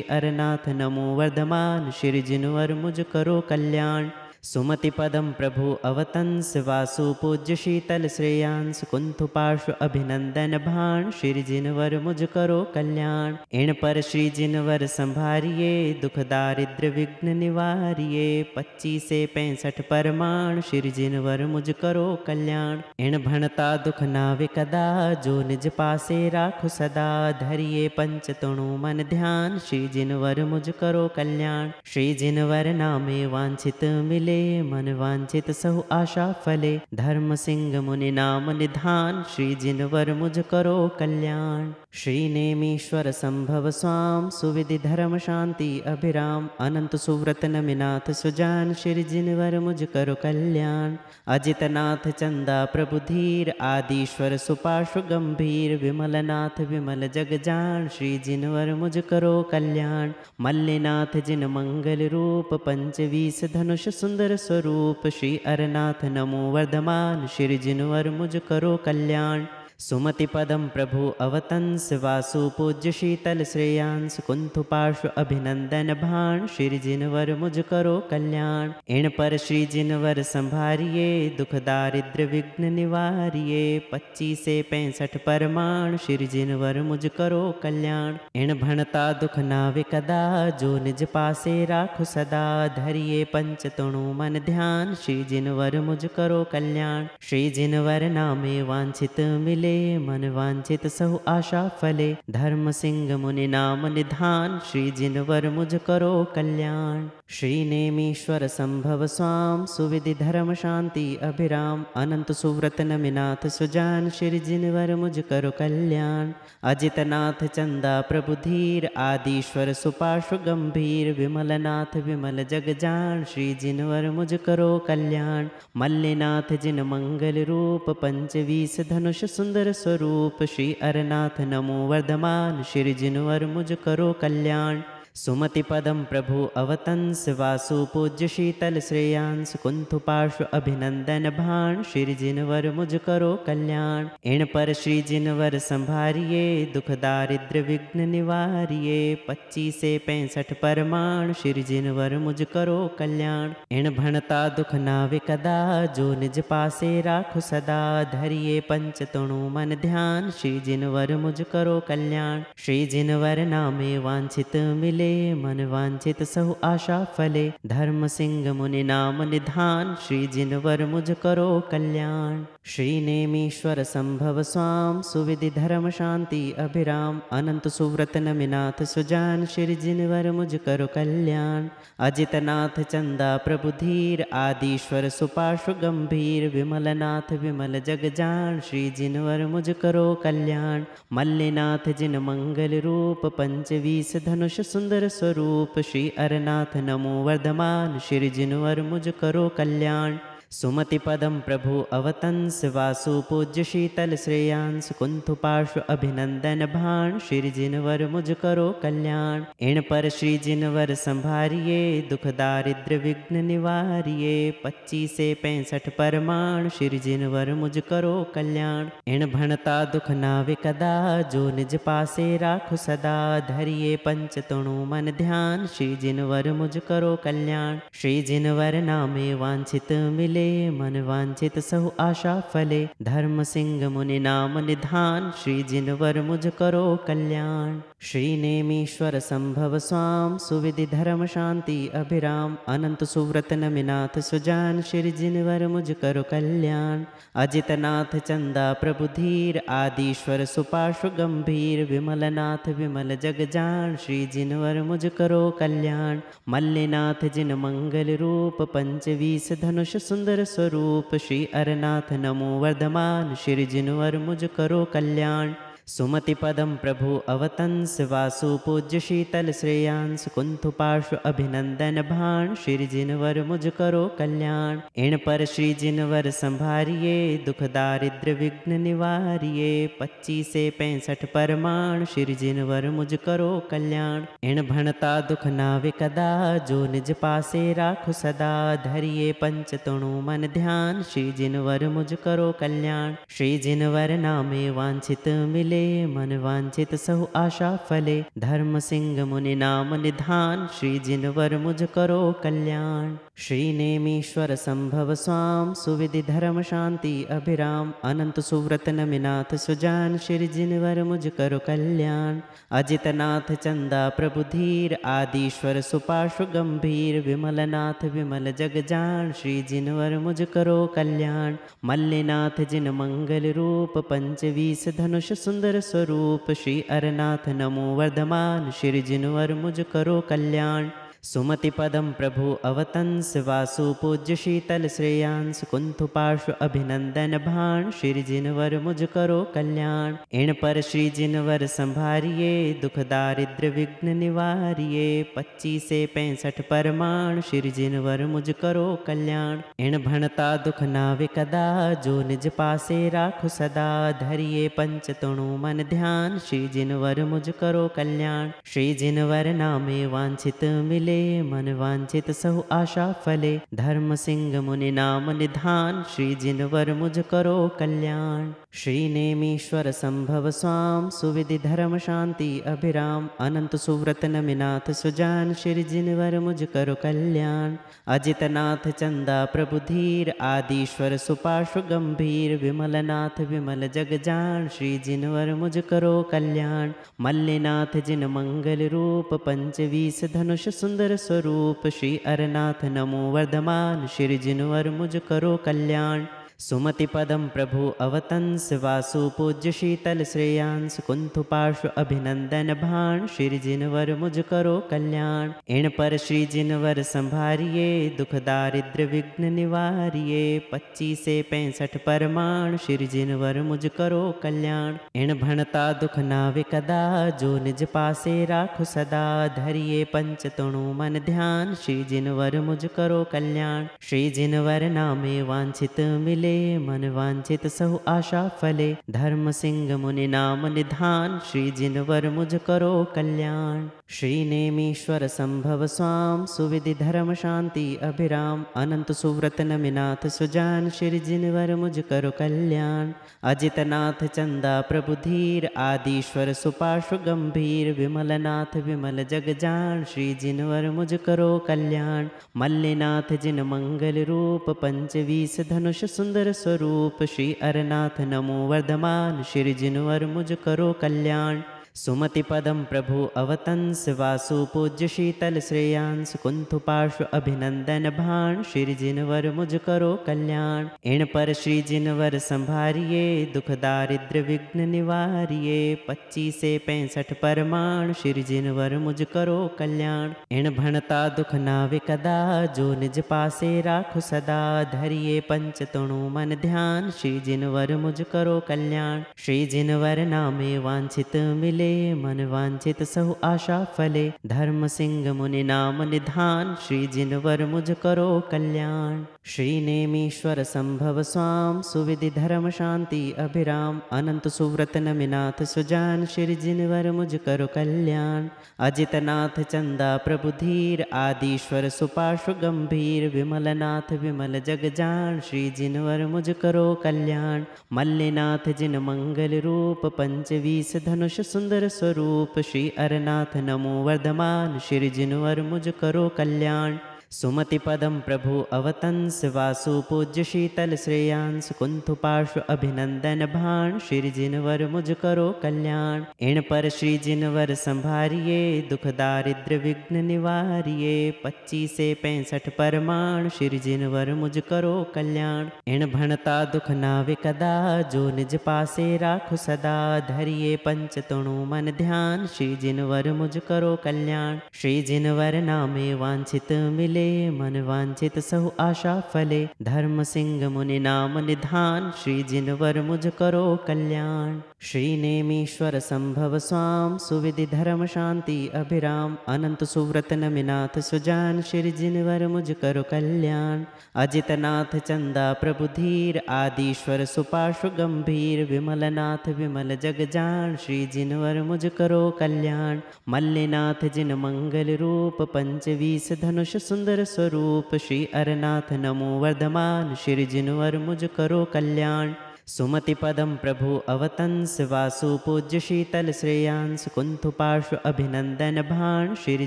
अरनाथ नमो वर्धमान श्री जिनवर मुझ करो कल्याण। सुमति पदम प्रभु अवतंस वासु पूज्य शीतल श्रेयांस कुंथ पार्श्व अभिनंदन भाण श्री जिनवर मुझ करो कल्याण। इन पर श्री जिनवर संभारिये दुख दारिद्र विघ्न निवारिये 25 से 65 परमाण श्री जिनवर मुझ करो कल्याण। इन भणता दुख नावे कदा जो निज पासे राखु सदा धरिये पंच तणु मन ध्यान श्री जिनवर मुझ करो कल्याण। श्री जिनवर नामे वांछित मिले मन वांछित सहु आशा फले धर्म सिंह मुनि नाम निधान श्री जिनवर मुझ करो कल्याण। श्री नेमीश्वर संभव स्वाम सुविधि धर्म शांति अभिराम अनंत सुव्रत नमिनाथ सुजान श्री जिनवर मुझ करो कल्याण। अजितनाथ चंदा प्रभु धीर आदिश्वर सुपार्श्व गंभीर विमलनाथ विमल जग जान श्री जिनवर मुझ करो कल्याण। मल्लिनाथ जिन मंगल रूप 25 धनुष सुंदर स्वरूप श्री अरनाथ नमो वर्धमान श्री जिनवर मुझ करो कल्याण। सुमति पदम प्रभु अवतंस वासु पूज्य शीतल श्रेयांस कुंथ पार्श्व अभिनंदन भाण श्री जिनवर मुझ करो कल्याण। इन पर श्री जिनवर संभारिये दुख दारिद्र विघ्न निवारिये 25 से 65 परमाण श्री जिनवर मुझ करो कल्याण। इन भणता दुख नावे कदा जो निज पासे राखु सदा धरिये पंच तणु मन ध्यान श्री जिनवर मुझ करो कल्याण। श्री जिनवर नामे वांछित मिले मन वांछित सहु आशा फले धर्म सिंह मुनि नाम निधान श्री जिनवर मुझ करो कल्याण। श्री नेमीश्वर संभव स्वाम सुविधि धर्म शांति अभिराम अनंत सुव्रत नमिनाथ सुजान श्री जिनवर मुझ करो कल्याण। अजितनाथ चंदा प्रभु धीर आदिश्वर सुपार्श्व गंभीर विमलनाथ विमल जग जान श्री जिनवर मुझ करो कल्याण। मल्लिनाथ जिन मंगल रूप 25 धनुष सुंदर स्वरूप श्री अरनाथ नमो वर्धमान श्री जिनवर मुझ करो कल्याण। सुमति पदम प्रभु अवतंस वासु पूज्य शीतल श्रेयांस कुंथ पार्श्व अभिनंदन भाण श्री जिनवर मुझ करो कल्याण। इन पर श्री जिनवर संभारिये दुख दारिद्र विघ्न निवारिये 25 से 65 परमाण श्री जिनवर मुझ करो कल्याण। इन भणता दुख नावे कदा जो निज पासे राखु सदा धरिये पंच तणु मन ध्यान श्री जिनवर मुझ करो कल्याण। श्री जिनवर नामे वांछित मिले मन वांछित सहु आशा फले धर्म सिंह मुनि नाम निधान श्री जिनवर मुझ करो कल्याण। श्री नेमीश्वर संभव स्वाम सुविधि धर्म शांति अभिराम अनंत सुव्रत नमिनाथ सुजान श्री जिनवर मुझ करो कल्याण। अजितनाथ चंदा प्रभु धीर आदिश्वर सुपार्श्व गंभीर विमलनाथ विमल जग जान श्री जिनवर मुझ करो कल्याण। मल्लिनाथ जिन मंगल रूप 25 धनुष सुंदर स्वरूप श्री अरनाथ नमो वर्धमान श्री जिनवर मुझ करो कल्याण। सुमति पदम प्रभु अवतंस वासु पूज्य शीतल श्रेयांस कुंथ पार्श्व अभिनंदन भाण श्री जिनवर मुझ करो कल्याण। इन पर श्री जिनवर संभारिये दुख दारिद्र विघ्न निवारिये 25 से 65 परमाण श्री जिनवर मुझ करो कल्याण। इन भणता दुख नावे कदा जो निज पासे राखु सदा धरिये पंच तणु मन ध्यान श्री जिनवर मुझ करो कल्याण। श्री जिनवर नामे वांछित मिले मन वांछित सहु आशा फले धर्म सिंह मुनि नाम निधान श्री जिनवर मुझ करो कल्याण। श्रीनेमीश्वर संभव स्वाम सुविधि धर्म शांति अभिराम अनंत सुव्रत नमिनाथ सुजान श्री जिनवर मुझ करो कल्याण। अजितनाथ चंदा प्रभु धीर आदिश्वर सुपार्श्व गंभीर विमलनाथ विमल जग जान श्री जिनवर मुझ करो कल्याण। मल्लिनाथ जिन मंगल रूप पंचवीस धनुष सुंदर स्वरूप श्री अरनाथ नमो वर्धमान श्री जिनवर मुझ करो कल्याण। सुमति पदम प्रभु अवतंस वासु पूज्य शीतल श्रेयांस कुंथ पार्श्व अभिनंदन भाण श्री जिनवर मुझ करो कल्याण। इन पर श्री जिनवर संभारिये दुख दारिद्र विघ्न निवारिये 25 से 65 परमाण श्री जिनवर मुझ करो कल्याण। इन भणता दुख नावे कदा जो निज पासे राखु सदा धरिये पंच तणु मन ध्यान श्री जिनवर मुझ करो कल्याण। श्री जिनवर नामे वांछित मिले मन वांछित सहु आशा फले धर्म सिंह मुनि नाम निधान श्री जिनवर मुझ करो कल्याण। श्री नेमीश्वर संभव स्वाम सुविधि धर्म शांति अभिराम अनंत सुव्रत नमिनाथ सुजान श्री जिनवर मुझ करो कल्याण। अजितनाथ चंदा प्रभु धीर आदिश्वर सुपार्श्व गंभीर विमलनाथ विमल जग जान श्री जिनवर मुझ करो कल्याण। मल्लिनाथ जिन मंगल रूप पंचवीस धनुष सुंदर स्वरूप श्री अरनाथ नमो वर्धमान श्री जिनवर मुझ करो कल्याण। सुमति पदम प्रभु अवतंस वासु पूज्य शीतल श्रेयांस कुंथ पार्श्व अभिनंदन भाण श्री जिनवर मुझ करो कल्याण। इन पर श्री जिनवर संभारिये दुख दारिद्र विघ्न निवारिये 25 से 65 परमाण श्री जिनवर मुझ करो कल्याण। इन भणता दुख नावे कदा जो निज पासे राखु सदा धरिये पंच तणु मन ध्यान श्री जिनवर मुझ करो कल्याण। श्री जिनवर नामे वांछित मिले मन वांछित सहु आशा फले धर्म सिंह मुनि नाम निधान श्री जिनवर मुझ करो कल्याण। श्री नेमीश्वर संभव स्वाम सुविधि धर्म शांति अभिराम अनंत सुव्रत नमिनाथ सुजान श्री जिनवर मुझ करो कल्याण। अजितनाथ चंदा प्रभु धीर आदिश्वर सुपार्श्व गंभीर विमलनाथ विमल जग जान श्री जिनवर मुझ करो कल्याण। मल्लिनाथ जिन मंगल रूप पंचवीस धनुष सुंदर स्वरूप श्री अरनाथ नमो वर्धमान श्री जिनवर मुझ करो कल्याण। सुमति पदम प्रभु अवतंस वासु पूज्य शीतल श्रेयांस कुंथ पार्श्व अभिनंदन भाण श्री जिनवर मुझ करो कल्याण। इन पर श्री जिनवर संभारिये दुख दारिद्र विघ्न निवारिये 25 से 65 परमाण श्री जिनवर मुझ करो कल्याण। इन भणता दुख नावे कदा जो निज पासे राखु सदा धरिये पंच तणु मन ध्यान श्री जिनवर मुझ करो कल्याण। श्री जिनवर नामे वांछित मिले मन वांछित सहु आशा फले धर्म सिंह मुनि नाम निधान श्री जिनवर मुझ करो कल्याण। श्री नेमीश्वर संभव स्वाम सुविधि धर्म शांति अभिराम अनंत सुव्रत नमिनाथ सुजान श्री जिनवर मुझ करो कल्याण। अजितनाथ चंदा प्रभु धीर आदिश्वर सुपार्श्व गंभीर विमलनाथ विमल जग जान श्री जिनवर मुझ करो कल्याण। मल्लिनाथ जिन मंगल रूप पंचवीस धनुष सुंदर स्वरूप श्री अरनाथ नमो वर्धमान श्री जिनवर मुझ करो कल्याण। सुमति पदम प्रभु अवतंस वासु पूज्य शीतल श्रेयांस कुंथ पार्श्व अभिनंदन भाण श्री जिनवर मुझ करो कल्याण। इन पर श्री जिनवर संभारिये दुख दारिद्र विघ्न निवारिये 25 से 65 परमाण श्री जिनवर मुझ करो कल्याण। इन भणता दुख नावे कदा जो निज पासे राखु सदा धरिये पंच तणु मन ध्यान श्री जिनवर मुझ करो कल्याण। श्री जिनवर नामे वांछित मिले मन वांछित सहु आशा फले धर्म सिंह मुनि नाम निधान श्री जिनवर मुझ करो कल्याण। श्री नेमीश्वर संभव स्वाम सुविधि धर्म शांति अभिराम अनंत सुव्रत नमिनाथ सुजान श्री जिनवर मुझ करो कल्याण। अजितनाथ चंदा प्रभु धीर आदिश्वर सुपार्श्व गंभीर विमलनाथ विमल जग जान श्री जिनवर मुझ करो कल्याण। मल्लिनाथ जिन मंगल रूप पंचवीस धनुष सुंदर स्वरूप श्री अरनाथ नमो वर्धमान श्री जिनवर मुझ करो कल्याण। सुमति पदम प्रभु अवतंस वासु पूज्य शीतल श्रेयांस कुंथु पार्श्व अभिनंदन भाण श्री जिनवर मुझ करो कल्याण। इन पर श्री जिनवर संभारिये दुख दारिद्र विघ्न निवारिये 25 से 65 परमाण श्री जिनवर मुझ करो कल्याण। इन भणता दुख नावे कदा जो निज पासे राखु सदा धरिये पंच तणु मन ध्यान श्री जिनवर मुझ करो कल्याण। श्री जिनवर नामे वांछित मिले मन वांछित सहु आशा फले धर्म सिंह मुनि नाम निधान श्री जिनवर मुझ करो कल्याण। श्री नेमीश्वर संभव स्वाम सुविधि धर्म शांति अभिराम अनंत सुव्रत नमिनाथ सुजान श्री जिनवर मुझ करो कल्याण। अजितनाथ चंदा प्रभु धीर आदिश्वर सुपार्श्व गंभीर विमलनाथ विमल जग जान श्री जिनवर मुझ करो कल्याण। मल्लिनाथ जिन मंगल रूप 25 धनुष सुंदर स्वरूप श्री अरनाथ नमो वर्धमान श्री जिनवर मुझ करो कल्याण। सुमति पदम प्रभु अवतंस वासु पूज्य शीतल श्रेयांस कुंथु पार्श्व अभिनंदन भाण श्री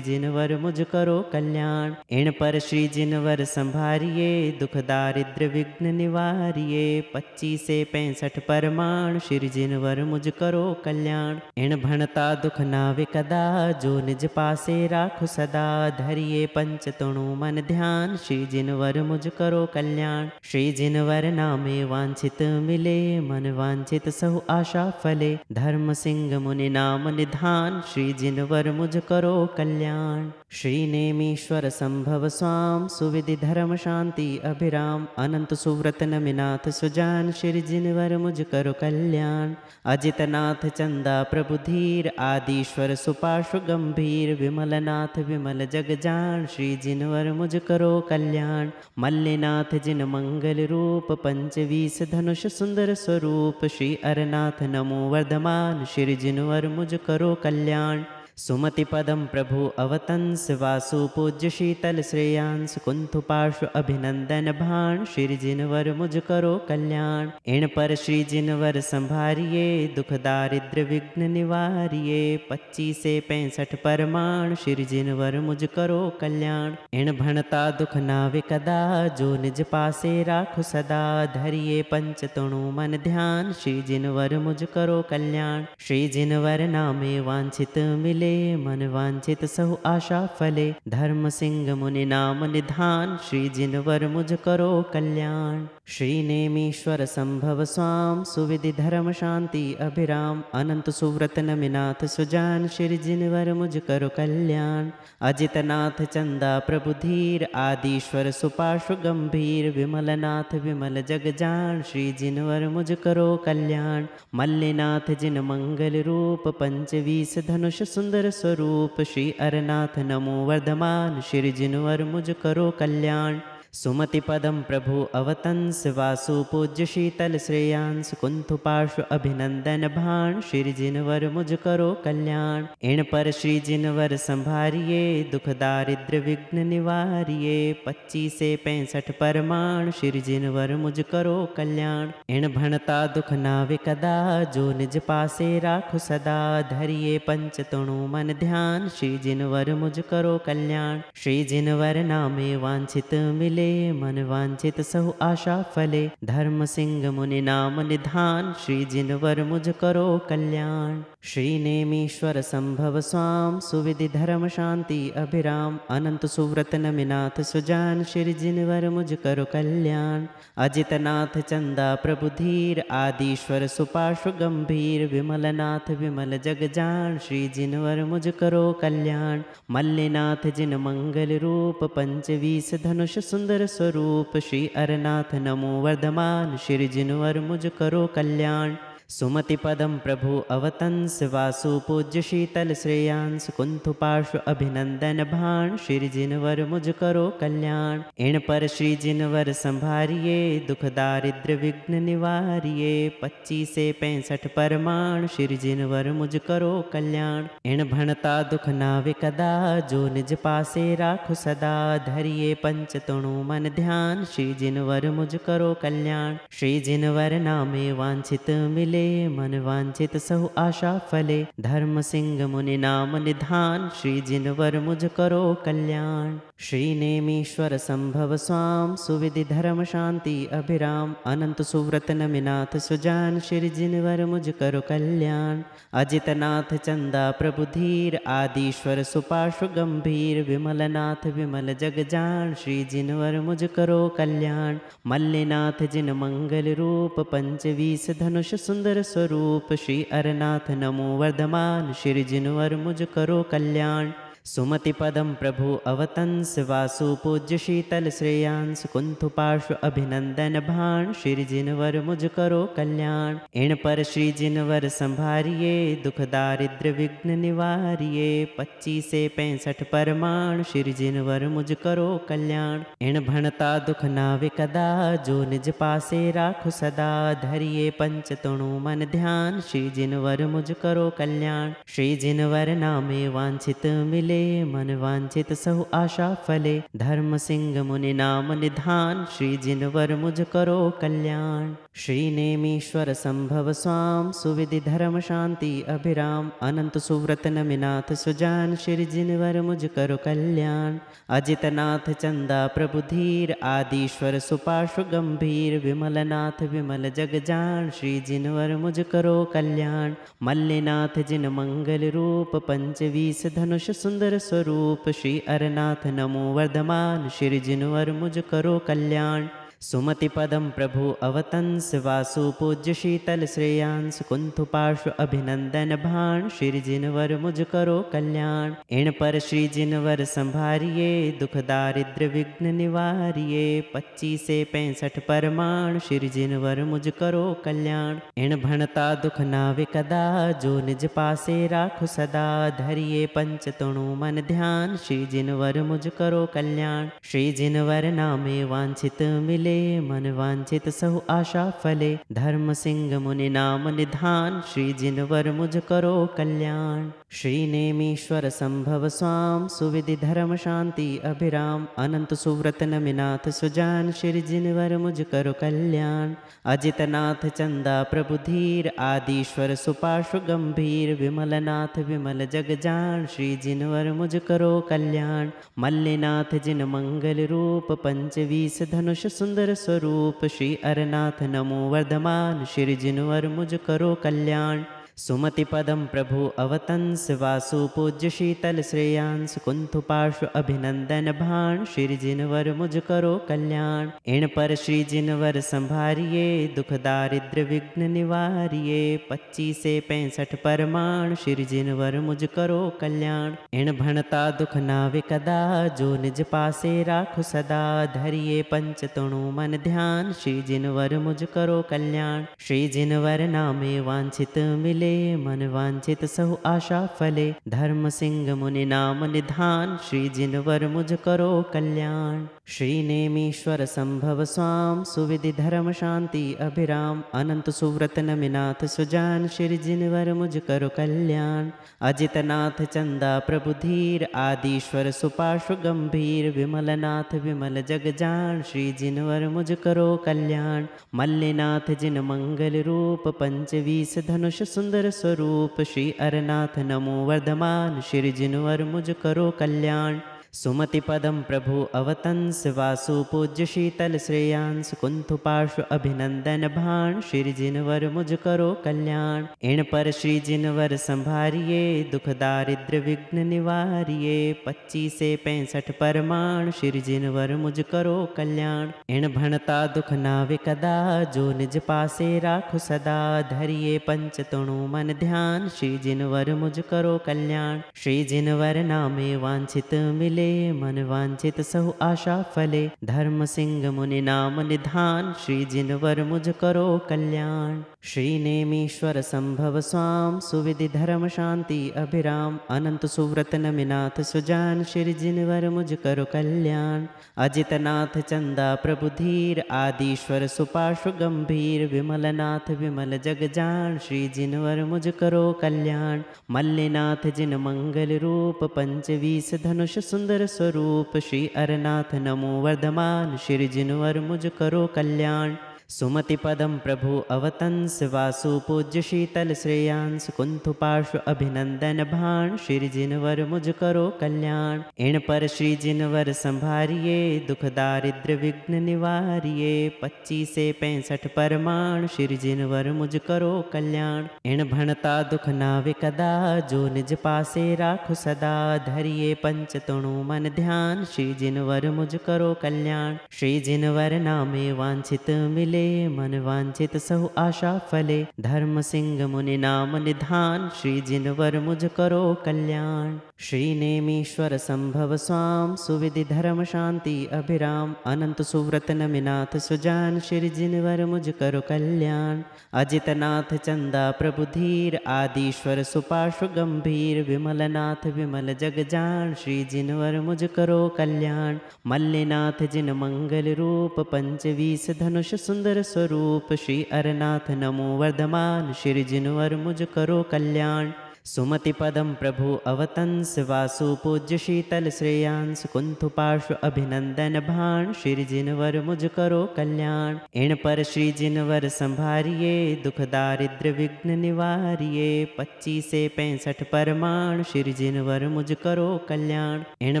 जिनवर मुझ करो कल्याण। इन पर श्री जिनवर संभारिये दुख दारिद्र विघ्न निवारिये 25 से 65 परमाण श्री जिनवर मुझ करो कल्याण। इन भणता दुख नावे कदा जो निज पासे राखु सदा धरिये पंच तणु मन ध्यान श्री जिनवर मुझ करो कल्याण। श्री जिनवर नामे वांछित मिले मन वांछित सहु आशा फले धर्म सिंह मुनि नाम निधान श्री जिनवर मुझ करो कल्याण। श्री नेमीश्वर संभव स्वाम सुविधि धर्म शांति अभिराम अनंत सुव्रत नमिनाथ सुजान श्री जिनवर मुझ करो कल्याण। अजितनाथ चंदा प्रभु धीर आदिश्वर सुपार्श्व गंभीर विमलनाथ विमल जग जान श्री जिनवर मुझ करो कल्याण। मल्लिनाथ जिन मंगल रूप 25 धनुष सुंदर स्वरूप श्री अरनाथ नमो वर्धमान श्री जिनवर मुझ करो कल्याण। सुमति पदम प्रभु अवतंस वासु पूज्य शीतल श्रेयांस कुंथु पार्श्व अभिनंदन भाण श्री जिनवर मुझ करो कल्याण। इन पर श्री जिनवर संभारिये दुख दारिद्र विघ्न निवारिये 25 से 65 परमाण श्री जिनवर मुझ करो कल्याण। इन भणता दुख नावे कदा जो निज पासे राखु सदा धरिये पंच तणु मन ध्यान श्री जिनवर मुझ करो कल्याण। श्री जिनवर नामे वांछित मिले मन वांछित सहु आशा फले धर्म सिंह मुनि नाम निधान श्री जिनवर मुझ करो कल्याण। श्री नेमीश्वर संभव स्वाम सुविधि धर्म शांति अभिराम अनंत सुव्रत नमिनाथ सुजान श्री जिनवर मुझ करो कल्याण। अजितनाथ चंदा प्रभु धीर आदिश्वर सुपार्श्व गंभीर विमलनाथ विमल जग जान श्री जिनवर मुझ करो कल्याण। मल्लिनाथ जिन मंगल रूप 25 धनुष सुंदर स्वरूप श्री अरनाथ नमो वर्धमान श्री जिनवर मुझ करो कल्याण। सुमति पदम प्रभु अवतंस वासु पूज्य शीतल श्रेयांस कुंथु पार्श्व अभिनंदन भाण श्री जिनवर मुझ करो कल्याण। इन पर श्री जिनवर संभारिये दुख दारिद्र विघ्न निवारिये 25 से 65 परमाण श्री जिनवर मुझ करो कल्याण। इन भणता दुख नावे कदा जो निज पासे राखु सदा धरिये पंच तणु मन ध्यान श्री जिनवर मुझ करो कल्याण। श्री जिनवर नामे वांछित मिले मन वांछित सहु आशा फले धर्म सिंह मुनि नाम निधान श्री जिनवर मुझ करो कल्याण। श्री नेमीश्वर संभव स्वाम सुविधि धर्म शांति अभिराम अनंत सुव्रत नमिनाथ सुजान श्री जिनवर मुझ करो कल्याण। अजितनाथ चंदा प्रभु धीर आदिश्वर सुपार्श्व गंभीर विमलनाथ विमल जग जान श्री जिनवर मुझ करो कल्याण। मल्लिनाथ जिन मंगल रूप 25 धनुष सुंदर स्वरूप श्री अरनाथ नमो वर्धमान श्री जिनवर मुझ करो कल्याण। सुमति पदम प्रभु अवतंस वासु पूज्य शीतल श्रेयांस कुंथु पार्श्व अभिनंदन भाण श्री जिनवर मुझ करो कल्याण। इन पर श्री जिनवर संभारिये दुख दारिद्र विघ्न निवारिये 25 से 65 परमाण श्री जिनवर मुझ करो कल्याण। इन भणता दुख नावे कदा जो निज पासे राखु सदा धरिये पंच तणु मन ध्यान श्री जिनवर मुझ करो कल्याण। श्री जिनवर नामे वांछित मिले मिले मन वांछित सहु आशा फले। धर्म सिंह मुनि नाम निधान श्री जिनवर मुझ करो कल्याण। श्री नेमीश्वर संभव स्वाम सुविधि धर्म शांति अभिराम। अनंत सुव्रत नमिनाथ सुजान श्री जिनवर मुझ करो कल्याण। अजितनाथ चंदा प्रभु धीर आदिश्वर सुपाशु गंभीर। विमलनाथ विमल जग जान श्री जिनवर मुझ करो कल्याण। मल्लिनाथ जिन मंगल रूप पंचवीस धनुष सुंदर स्वरूप। श्री अरनाथ नमो वर्धमान श्री जिनवर मुझ करो कल्याण। सुमति पदम प्रभु अवतंस वासु पूज्य शीतल श्रेयांस। कुंथु पार्श्व अभिनंदन भाण श्री जिनवर मुझ करो कल्याण। इण पर श्री जिनवर संभारिये दुख दारिद्र विघ्न निवारिये। 25 से 65 परमाण श्री जिनवर मुझ करो कल्याण। इण भणता दुख नावे कदा जो निज पासे राखु सदा। धरिये पंच तणु मन ध्यान श्री जिनवर मुझ करो कल्याण। श्री जिनवर नामे वांछित मिले मन वांछित सहु आशा फले। धर्म सिंह मुनि नाम निधान श्री जिनवर मुझ करो कल्याण। श्री नेमीश्वर संभव स्वाम सुविधि धर्म शांति अभिराम। अनंत सुव्रत नमिनाथ सुजान श्री जिनवर मुझ करो कल्याण। अजितनाथ चंदा प्रभु धीर आदिश्वर सुपाशु गंभीर। विमलनाथ विमल जग जान श्री जिनवर मुझ करो कल्याण। मल्लिनाथ जिन मंगल रूप पंचवीस धनुष सुंदर स्वरूप। श्री अरनाथ नमो वर्धमान श्री जिनवर मुझ करो कल्याण। सुमति पदम प्रभु अवतंस वासु पूज्य शीतल श्रेयांस। कुंथु पार्श्व अभिनंदन भाण श्री जिनवर मुझ करो कल्याण। इण पर श्री जिनवर संभारिये दुख दारिद्र विघ्न निवारिये। 25 से 65 परमाण श्री जिनवर मुझ करो कल्याण। इण भणता दुख नावे कदा जो निज पासे राखु सदा। धरिये पंच तणु मन ध्यान श्री जिनवर मुझ करो कल्याण। श्री जिनवर नामे वांछित मिले मन वांछित सहु आशा फले। धर्म सिंह मुनि नाम निधान श्री जिनवर मुझ करो कल्याण। श्री नेमीश्वर संभव स्वाम सुविधि धर्म शांति अभिराम। अनंत सुव्रत नमिनाथ सुजान श्री जिनवर मुझ करो कल्याण। अजितनाथ चंदा प्रभु धीर आदिश्वर सुपाशु गंभीर। विमलनाथ विमल जग जान श्री जिनवर मुझ करो कल्याण। मल्लिनाथ जिन मंगल रूप पंचवीस धनुष सुंदर स्वरूप। श्री अरनाथ नमो वर्धमान श्री जिनवर मुझ करो कल्याण। सुमति पदम प्रभु अवतंस वासु पूज्य शीतल श्रेयांस। कुंथु पार्श्व अभिनंदन भाण श्री जिनवर मुझ करो कल्याण। इण पर श्री जिनवर संभारिये दुख दारिद्र विघ्न निवारिये। 25 से 65 परमाण श्री जिनवर मुझ करो कल्याण। इण भणता दुख नावे कदा जो निज पासे राखु सदा। धरिये पंच तणु मन ध्यान श्री जिनवर मुझ करो कल्याण। श्री जिनवर नामे वांछित मिले मन वांछित सहु आशा फले। धर्म सिंह मुनि नाम निधान श्री जिनवर मुझ करो कल्याण। श्री नेमीश्वर संभव स्वाम सुविधि धर्म शांति अभिराम। अनंत सुव्रत नमिनाथ सुजान श्री जिनवर मुझ करो कल्याण। अजितनाथ चंदा प्रभु धीर आदिश्वर सुपाशु गंभीर। विमलनाथ विमल जग जान श्री जिनवर मुझ करो कल्याण। मल्लिनाथ जिन मंगल रूप पंचवीस धनुष सुंदर स्वरूप। श्री अरनाथ नमो वर्धमान श्री जिनवर मुझ करो कल्याण। सुमति पदम प्रभु अवतंस वासु पूज्य शीतल श्रेयांस। कुंथु पार्श्व अभिनंदन भाण श्री जिनवर मुझ करो कल्याण। इण पर श्री जिनवर संभारिये दुख दारिद्र विघ्न निवारिये। 25 से 65 परमाण श्री जिनवर मुझ करो कल्याण। इण भणता दुख नावे कदा जो निज पासे राखु सदा। धरिये पंच तणु मन ध्यान श्री जिनवर मुझ करो कल्याण। श्री जिनवर नामे वांछित मिले मन वांछित सहु आशा फले। धर्म सिंह मुनि नाम निधान श्री जिनवर मुझ करो कल्याण। श्री नेमीश्वर संभव स्वाम सुविधि धर्म शांति अभिराम। अनंत सुव्रत नमिनाथ सुजान श्री जिनवर मुझ करो कल्याण। अजितनाथ चंदा प्रभु धीर आदिश्वर सुपाशु गंभीर। विमलनाथ विमल जग जान श्री जिनवर मुझ करो कल्याण। मल्लिनाथ जिन मंगल रूप पंचवीस धनुष सुंदर स्वरूप। श्री अरनाथ नमो वर्धमान श्री जिनवर मुझ करो कल्याण। सुमति पदम प्रभु अवतंस वासु पूज्य शीतल श्रेयांस कुंथु पार्श्व अभिनंदन भाण श्री जिनवर मुझ करो कल्याण। इन पर श्री जिनवर संभारिये दुख दारिद्र विघ्न निवारिये 25 से 65 परमाण श्री जिनवर मुझ करो कल्याण। इन भणता दुख नावे कदा जो निज पासे राखु सदा धरिये पंच तणु मन ध्यान श्री जिनवर मुझ करो कल्याण। श्री जिनवर नामे वांछित मिले मन वांछित सहु आशा फले धर्म सिंह मुनि नाम निधान श्री जिनवर मुझ करो कल्याण। श्री नेमीश्वर संभव स्वाम सुविधि धर्म शांति अभिराम अनंत सुव्रत नमिनाथ सुजान श्री जिनवर मुझ करो कल्याण। अजितनाथ चंदा प्रभु धीर आदिश्वर सुपार्श्व गंभीर विमलनाथ विमल जग जान श्री जिनवर मुझ करो कल्याण। मल्लिनाथ जिन मंगल रूप 25 धनुष सुंदर स्वरूप श्री अरनाथ नमो वर्धमान श्री जिनवर मुझ करो कल्याण। सुमति पदम प्रभु अवतंस वासु पूज्य शीतल श्रेयांस कुंथु पार्श्व अभिनंदन भाण श्री जिनवर मुझ करो कल्याण। इन पर श्री जिनवर संभारिये दुख दारिद्र विघ्न निवारिये 25 से 65 परमाण श्री जिनवर मुझ करो कल्याण। इन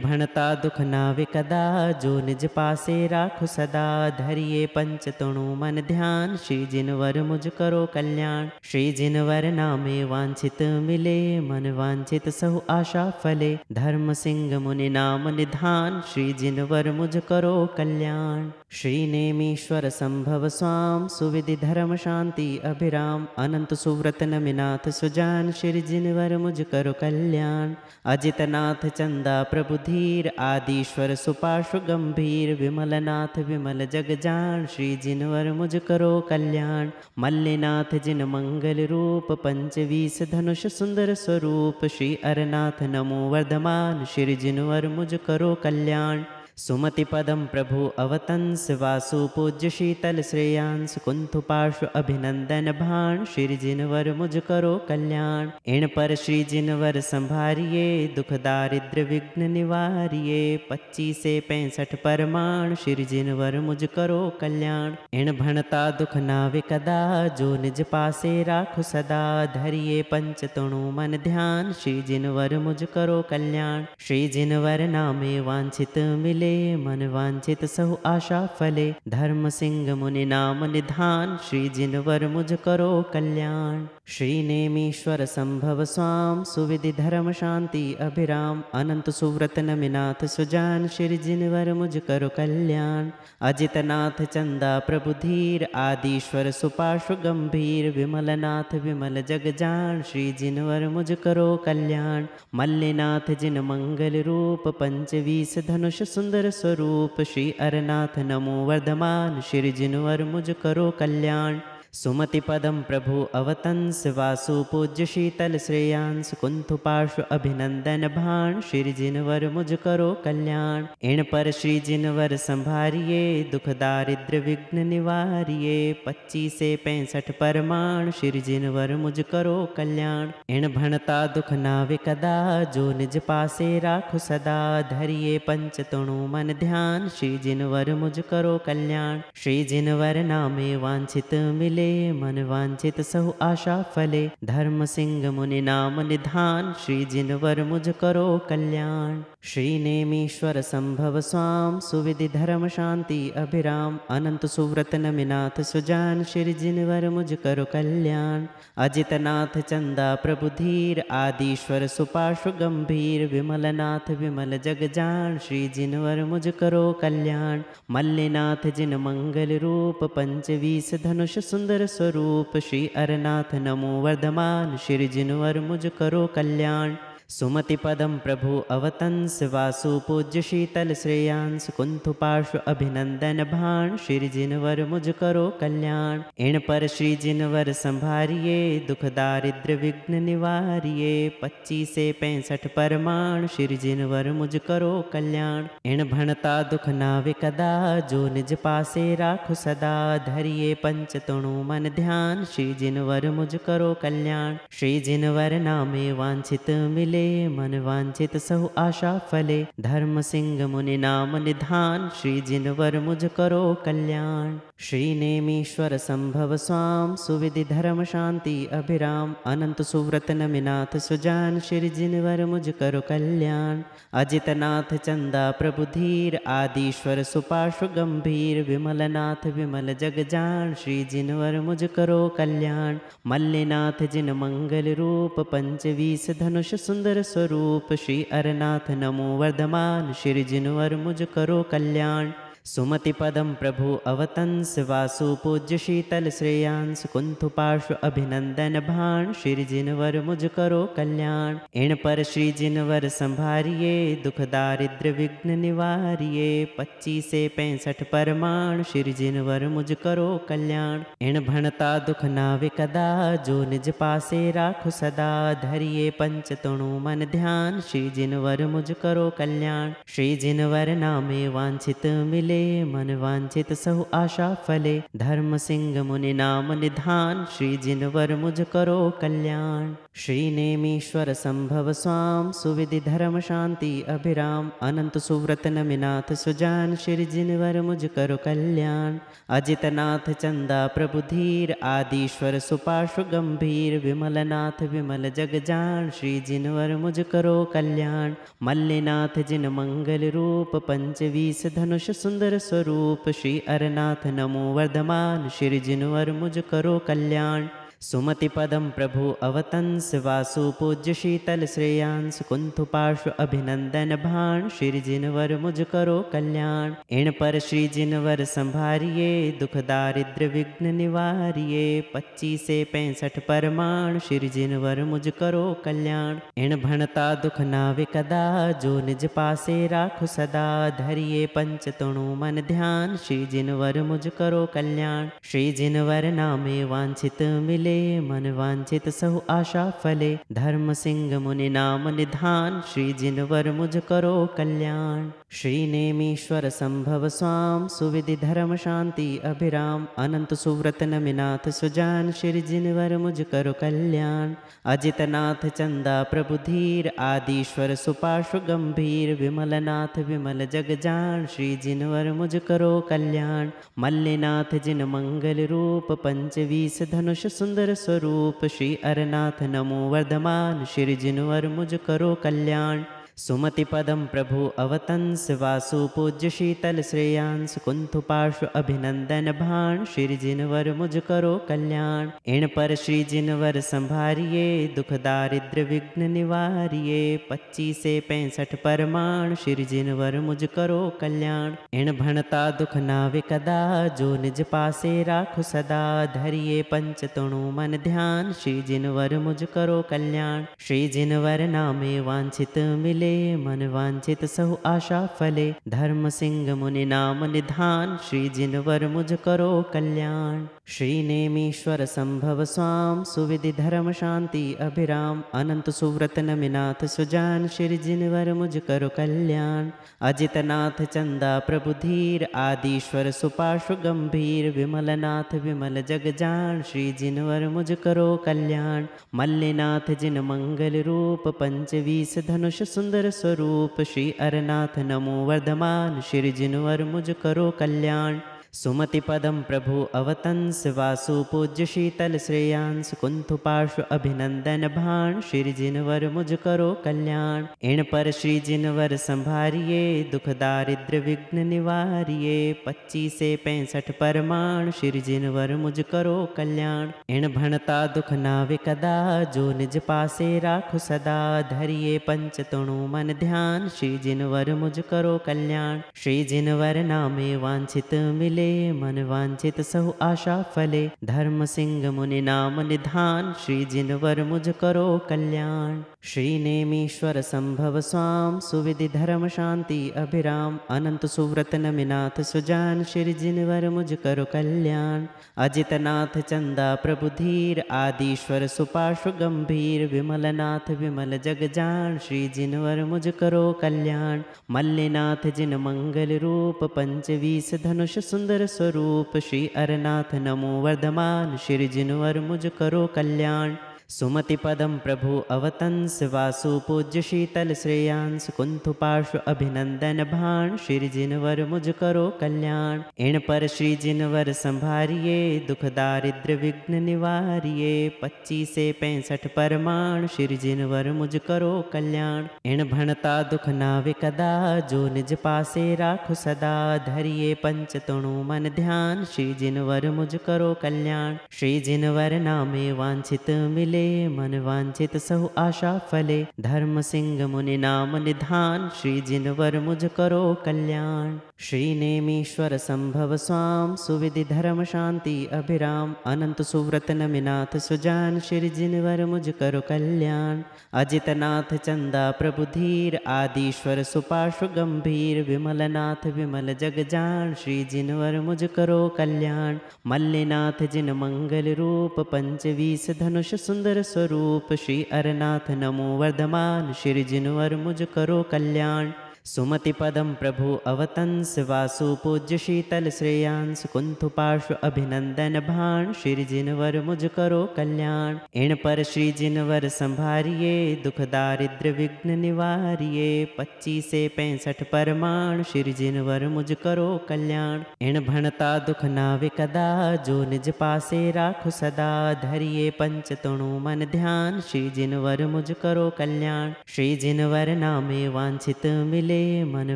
भणता दुख नावे कदा जो निज पासे राखु सदा धरिये पंच तणु मन ध्यान श्री जिनवर मुझ करो कल्याण। श्री जिनवर नामे वांछित मिले मन वांछित सहु आशा फले धर्म सिंह मुनि नाम निधान श्री जिनवर मुझ करो कल्याण। श्री नेमीश्वर संभव स्वाम सुविधि धर्म शांति अभिराम अनंत सुव्रत नमिनाथ सुजान श्री जिनवर मुझ करो कल्याण। अजितनाथ चंदा प्रभु धीर आदिश्वर सुपार्श्व गंभीर विमलनाथ विमल जग जान श्री जिनवर मुझ करो कल्याण। मल्लिनाथ जिन मंगल रूप 25 धनुष सुंदर स्वरूप श्री अरनाथ नमो वर्धमान श्री जिनवर मुझ करो कल्याण। सुमति पदम प्रभु अवतंस वासु पूज्य शीतल श्रेयांस कुंथु पार्श्व अभिनंदन भाण श्री जिनवर मुझ करो कल्याण। इन पर श्री जिनवर संभारिये दुख दारिद्र विघ्न निवारिये 25 से 65 परमाण श्री जिनवर मुझ करो कल्याण। इन भणता दुख नावे कदा जो निज पासे राखु सदा धरिये पंच तणु मन ध्यान श्री जिनवर मुझ करो कल्याण। श्री जिनवर नामे वांछित मिले मन वांछित सहु आशा फले धर्म सिंह मुनि नाम निधान श्री जिनवर मुझ करो कल्याण। श्री नेमीश्वर संभव स्वाम सुविधि धर्म शांति अभिराम अनंत सुव्रत नमिनाथ सुजान श्री जिनवर मुझ करो कल्याण। अजितनाथ चंदा प्रभु धीर आदिश्वर सुपार्श्व गंभीर विमलनाथ विमल जग जान श्री जिनवर मुझ करो कल्याण। मल्लिनाथ जिन मंगल रूप 25 धनुष सुंदर स्वरूप श्री अरनाथ नमो वर्धमान श्री जिनवर मुझ करो कल्याण। सुमति पदम प्रभु अवतंस वासु पूज्य शीतल श्रेयांस कुंथु पार्श्व अभिनंदन भाण श्री जिनवर मुझ करो कल्याण। इन पर श्री जिनवर संभारिये दुख दारिद्र विघ्न निवारिये 25 से 65 परमाण श्री जिनवर मुझ करो कल्याण। इन भणता दुख नावे कदा जो निज पासे राखु सदा धरिये पंच तणु मन ध्यान श्री जिनवर मुझ करो कल्याण। श्री जिनवर नामे वांछित मिले मन वांछित सहु आशा फले धर्म सिंह मुनि नाम निधान श्री जिनवर मुझ करो कल्याण। श्री नेमीश्वर संभव स्वाम सुविधि धर्म शांति अभिराम अनंत सुव्रत नमिनाथ सुजान श्री जिनवर मुझ करो कल्याण। अजितनाथ चंदा प्रभु धीर आदिश्वर सुपार्श्व गंभीर विमलनाथ विमल जग जान श्री जिनवर मुझ करो कल्याण। मल्लिनाथ जिन मंगल रूप 25 धनुष सुंदर स्वरूप श्री अरनाथ नमो वर्धमान श्री जिनवर मुझ करो कल्याण। सुमति पदम प्रभु अवतंस वासु पूज्य शीतल श्रेयांस कुंथु पार्श्व अभिनंदन भाण श्री जिनवर मुझ करो कल्याण। इन पर श्री जिनवर संभारिये दुख दारिद्र विघ्न निवारिये 25 से 65 परमाण श्री जिनवर मुझ करो कल्याण। इन भणता दुख नावे कदा जो निज पासे राखु सदा धरिये पंच तणु मन ध्यान श्री जिनवर मुझ करो कल्याण। श्री जिनवर नामे वांछित मिले मिले मन वांछित सहु आशा फले। धर्म सिंह मुनि नाम निधान श्री जिनवर मुझ करो कल्याण। श्री नेमीश्वर संभव स्वाम सुविधि धर्म शांति अभिराम। अनंत सुव्रत नमिनाथ सुजान श्री जिनवर मुझ करो कल्याण। अजितनाथ चंदा प्रभु धीर आदिश्वर सुपार्श्व गंभीर। विमलनाथ विमल जग जान श्री जिनवर मुझ करो कल्याण। मल्लिनाथ जिन मंगल रूप पंचवीस धनुष सुंदर स्वरूप। श्री अरनाथ नमो वर्धमान श्री जिनवर मुझ करो कल्याण। सुमति पदम प्रभु अवतंस वासु पूज्य शीतल श्रेयांस। कुंथु पार्श्व अभिनंदन भाण श्री जिनवर मुझ करो कल्याण। इन पर श्री जिनवर संभारिये दुख दारिद्र विघ्न निवारिये। 25 से 65 परमाण श्री जिनवर मुझ करो कल्याण। इन भणता दुख नावे कदा जो निज पासे राखु सदा। धरिये पंच तणु मन ध्यान श्री जिनवर मुझ करो कल्याण। श्री जिनवर नामे वांछित मिले मन वांछित सहु आशा फले। धर्म सिंह मुनि नाम निधान श्री जिनवर मुझ करो कल्याण। श्री नेमीश्वर संभव स्वाम सुविधि धर्म शांति अभिराम। अनंत सुव्रत नमिनाथ सुजान श्री जिनवर मुझ करो कल्याण। अजितनाथ चंदा प्रभु धीर आदिश्वर सुपार्श्व गंभीर। विमलनाथ विमल जग जान श्री जिनवर मुझ करो कल्याण। मल्लिनाथ जिन मंगल रूप पंचवीस धनुष सुंदर स्वरूप। श्री अरनाथ नमो वर्धमान श्री जिनवर मुझ करो कल्याण। सुमति पदम प्रभु अवतंस वासु पूज्य शीतल श्रेयांस। कुंथु पार्श्व अभिनंदन भाण श्री जिनवर मुझ करो कल्याण। इन पर श्री जिनवर संभारिये दुख दारिद्र विघ्न निवारिये। 25 से 65 परमाण श्री जिनवर मुझ करो कल्याण। इन भणता दुख नावे कदा जो निज पासे राखु सदा। धरिये पंच तणु मन ध्यान श्री जिनवर मुझ करो कल्याण। श्री जिनवर नामे वांछित मिले मन वांछित सहु आशा फले। धर्म सिंह मुनि नाम निधान श्री जिनवर मुझ करो कल्याण। श्री नेमीश्वर संभव स्वाम सुविधि धर्म शांति अभिराम। अनंत सुव्रत नमिनाथ सुजान श्री जिनवर मुझ करो कल्याण। अजितनाथ चंदा प्रभु धीर आदिश्वर सुपार्श्व गंभीर। विमलनाथ विमल जग जान श्री जिनवर मुझ करो कल्याण। मल्लिनाथ जिन मंगल रूप पंचवीस धनुष सुंदर स्वरूप। श्री अरनाथ नमो वर्धमान श्री जिनवर मुझ करो कल्याण। सुमति पदम प्रभु अवतंस वासु पूज्य शीतल श्रेयांस। कुंथु पार्श्व अभिनंदन भाण श्री जिनवर मुझ करो कल्याण। इन पर श्री जिनवर संभारिये दुख दारिद्र विघ्न निवारिये। 25 से 65 परमाण श्री जिनवर मुझ करो कल्याण। इन भणता दुख नावे कदा जो निज पासे राखु सदा। धरिये पंच तणु मन ध्यान श्री जिनवर मुझ करो कल्याण। श्री जिनवर नामे वांछित मिले मन वांछित सहु आशा फले। धर्म सिंह मुनि नाम निधान श्री जिनवर मुझ करो कल्याण। श्री नेमीश्वर संभव स्वाम सुविधि धर्म शांति अभिराम। अनंत सुव्रत नमिनाथ सुजान श्री जिनवर मुझ करो कल्याण। अजितनाथ चंदा प्रभु धीर आदिश्वर सुपार्श्व गंभीर। विमलनाथ विमल जग जान श्री जिनवर मुझ करो कल्याण। मल्लिनाथ जिन मंगल रूप पंचवीस धनुष सुंदर स्वरूप। श्री अरनाथ नमो वर्धमान श्री जिनवर मुझ करो कल्याण। सुमति पदम प्रभु अवतंस वासु पूज्य शीतल श्रेयांस। कुंथु पार्श्व अभिनंदन भाण श्री जिनवर मुझ करो कल्याण। इन पर श्री जिनवर संभारिये दुख दारिद्र विघ्न निवारिये। 25 से 65 परमाण श्री जिनवर मुझ करो कल्याण। इन भणता दुख नावे कदा जो निज पासे राखु सदा। धरिये पंच तणु मन ध्यान श्री जिनवर मुझ करो कल्याण। श्री जिनवर नामे वांछित मिले मन वांछित सहु आशा फले। धर्म सिंह मुनि नाम निधान श्री जिनवर मुझ करो कल्याण। श्री नेमीश्वर संभव स्वाम सुविधि धर्म शांति अभिराम। अनंत सुव्रत नमिनाथ सुजान श्री जिनवर मुझ करो कल्याण। अजितनाथ चंदा प्रभु धीर आदिश्वर सुपार्श्व गंभीर। विमलनाथ विमल जग जान श्री जिनवर मुझ करो कल्याण। मल्लिनाथ जिन मंगल रूप पंचवीस धनुष सुंदर स्वरूप। श्री अरनाथ नमो वर्धमान श्री जिनवर मुझ करो कल्याण। सुमति पदम प्रभु अवतंस वासु पूज्य शीतल श्रेयांस कुंथ पार्श्व अभिनंदन भाण श्री जिनवर मुझ करो कल्याण। इन पर श्री जिनवर संभारिये दुख दारिद्र विघ्न निवारिये 25 से 65 परमाण श्री जिनवर मुझ करो कल्याण। इन भणता दुख नावे कदा जो निज पासे राखु सदा धरिये पंच तणु मन ध्यान श्री जिनवर मुझ करो कल्याण। श्री जिनवर नामे वांछित मिले मन वांछित सहु आशा फले धर्म सिंह मुनि नाम निधान श्री जिनवर मुझ करो कल्याण। श्री नेमीश्वर संभव स्वाम सुविधि धर्म शांति अभिराम अनंत सुव्रत नमिनाथ सुजान श्री जिनवर मुझ करो कल्याण। अजितनाथ चंदा प्रभु धीर आदिश्वर सुपार्श्व गंभीर विमलनाथ विमल जग जान श्री जिनवर मुझ करो कल्याण। मल्लिनाथ जिन मंगल रूप 25 धनुष सुंदर स्वरूप श्री अरनाथ नमो वर्धमान श्री जिनवर मुझ करो कल्याण। सुमति पदम प्रभु अवतंस वासु पूज्य शीतल श्रेयांस कुंथ पार्श्व अभिनंदन भाण श्री जिनवर मुझ करो कल्याण। इन पर श्री जिनवर संभारिये दुख दारिद्र विघ्न निवारिये 25 से 65 परमाण श्री जिनवर मुझ करो कल्याण। इन भणता दुख नावे कदा जो निज पासे राखु सदा धरिये पंच तणु मन ध्यान श्री जिनवर मुझ करो कल्याण। श्री जिनवर नामे वांछित मिले मन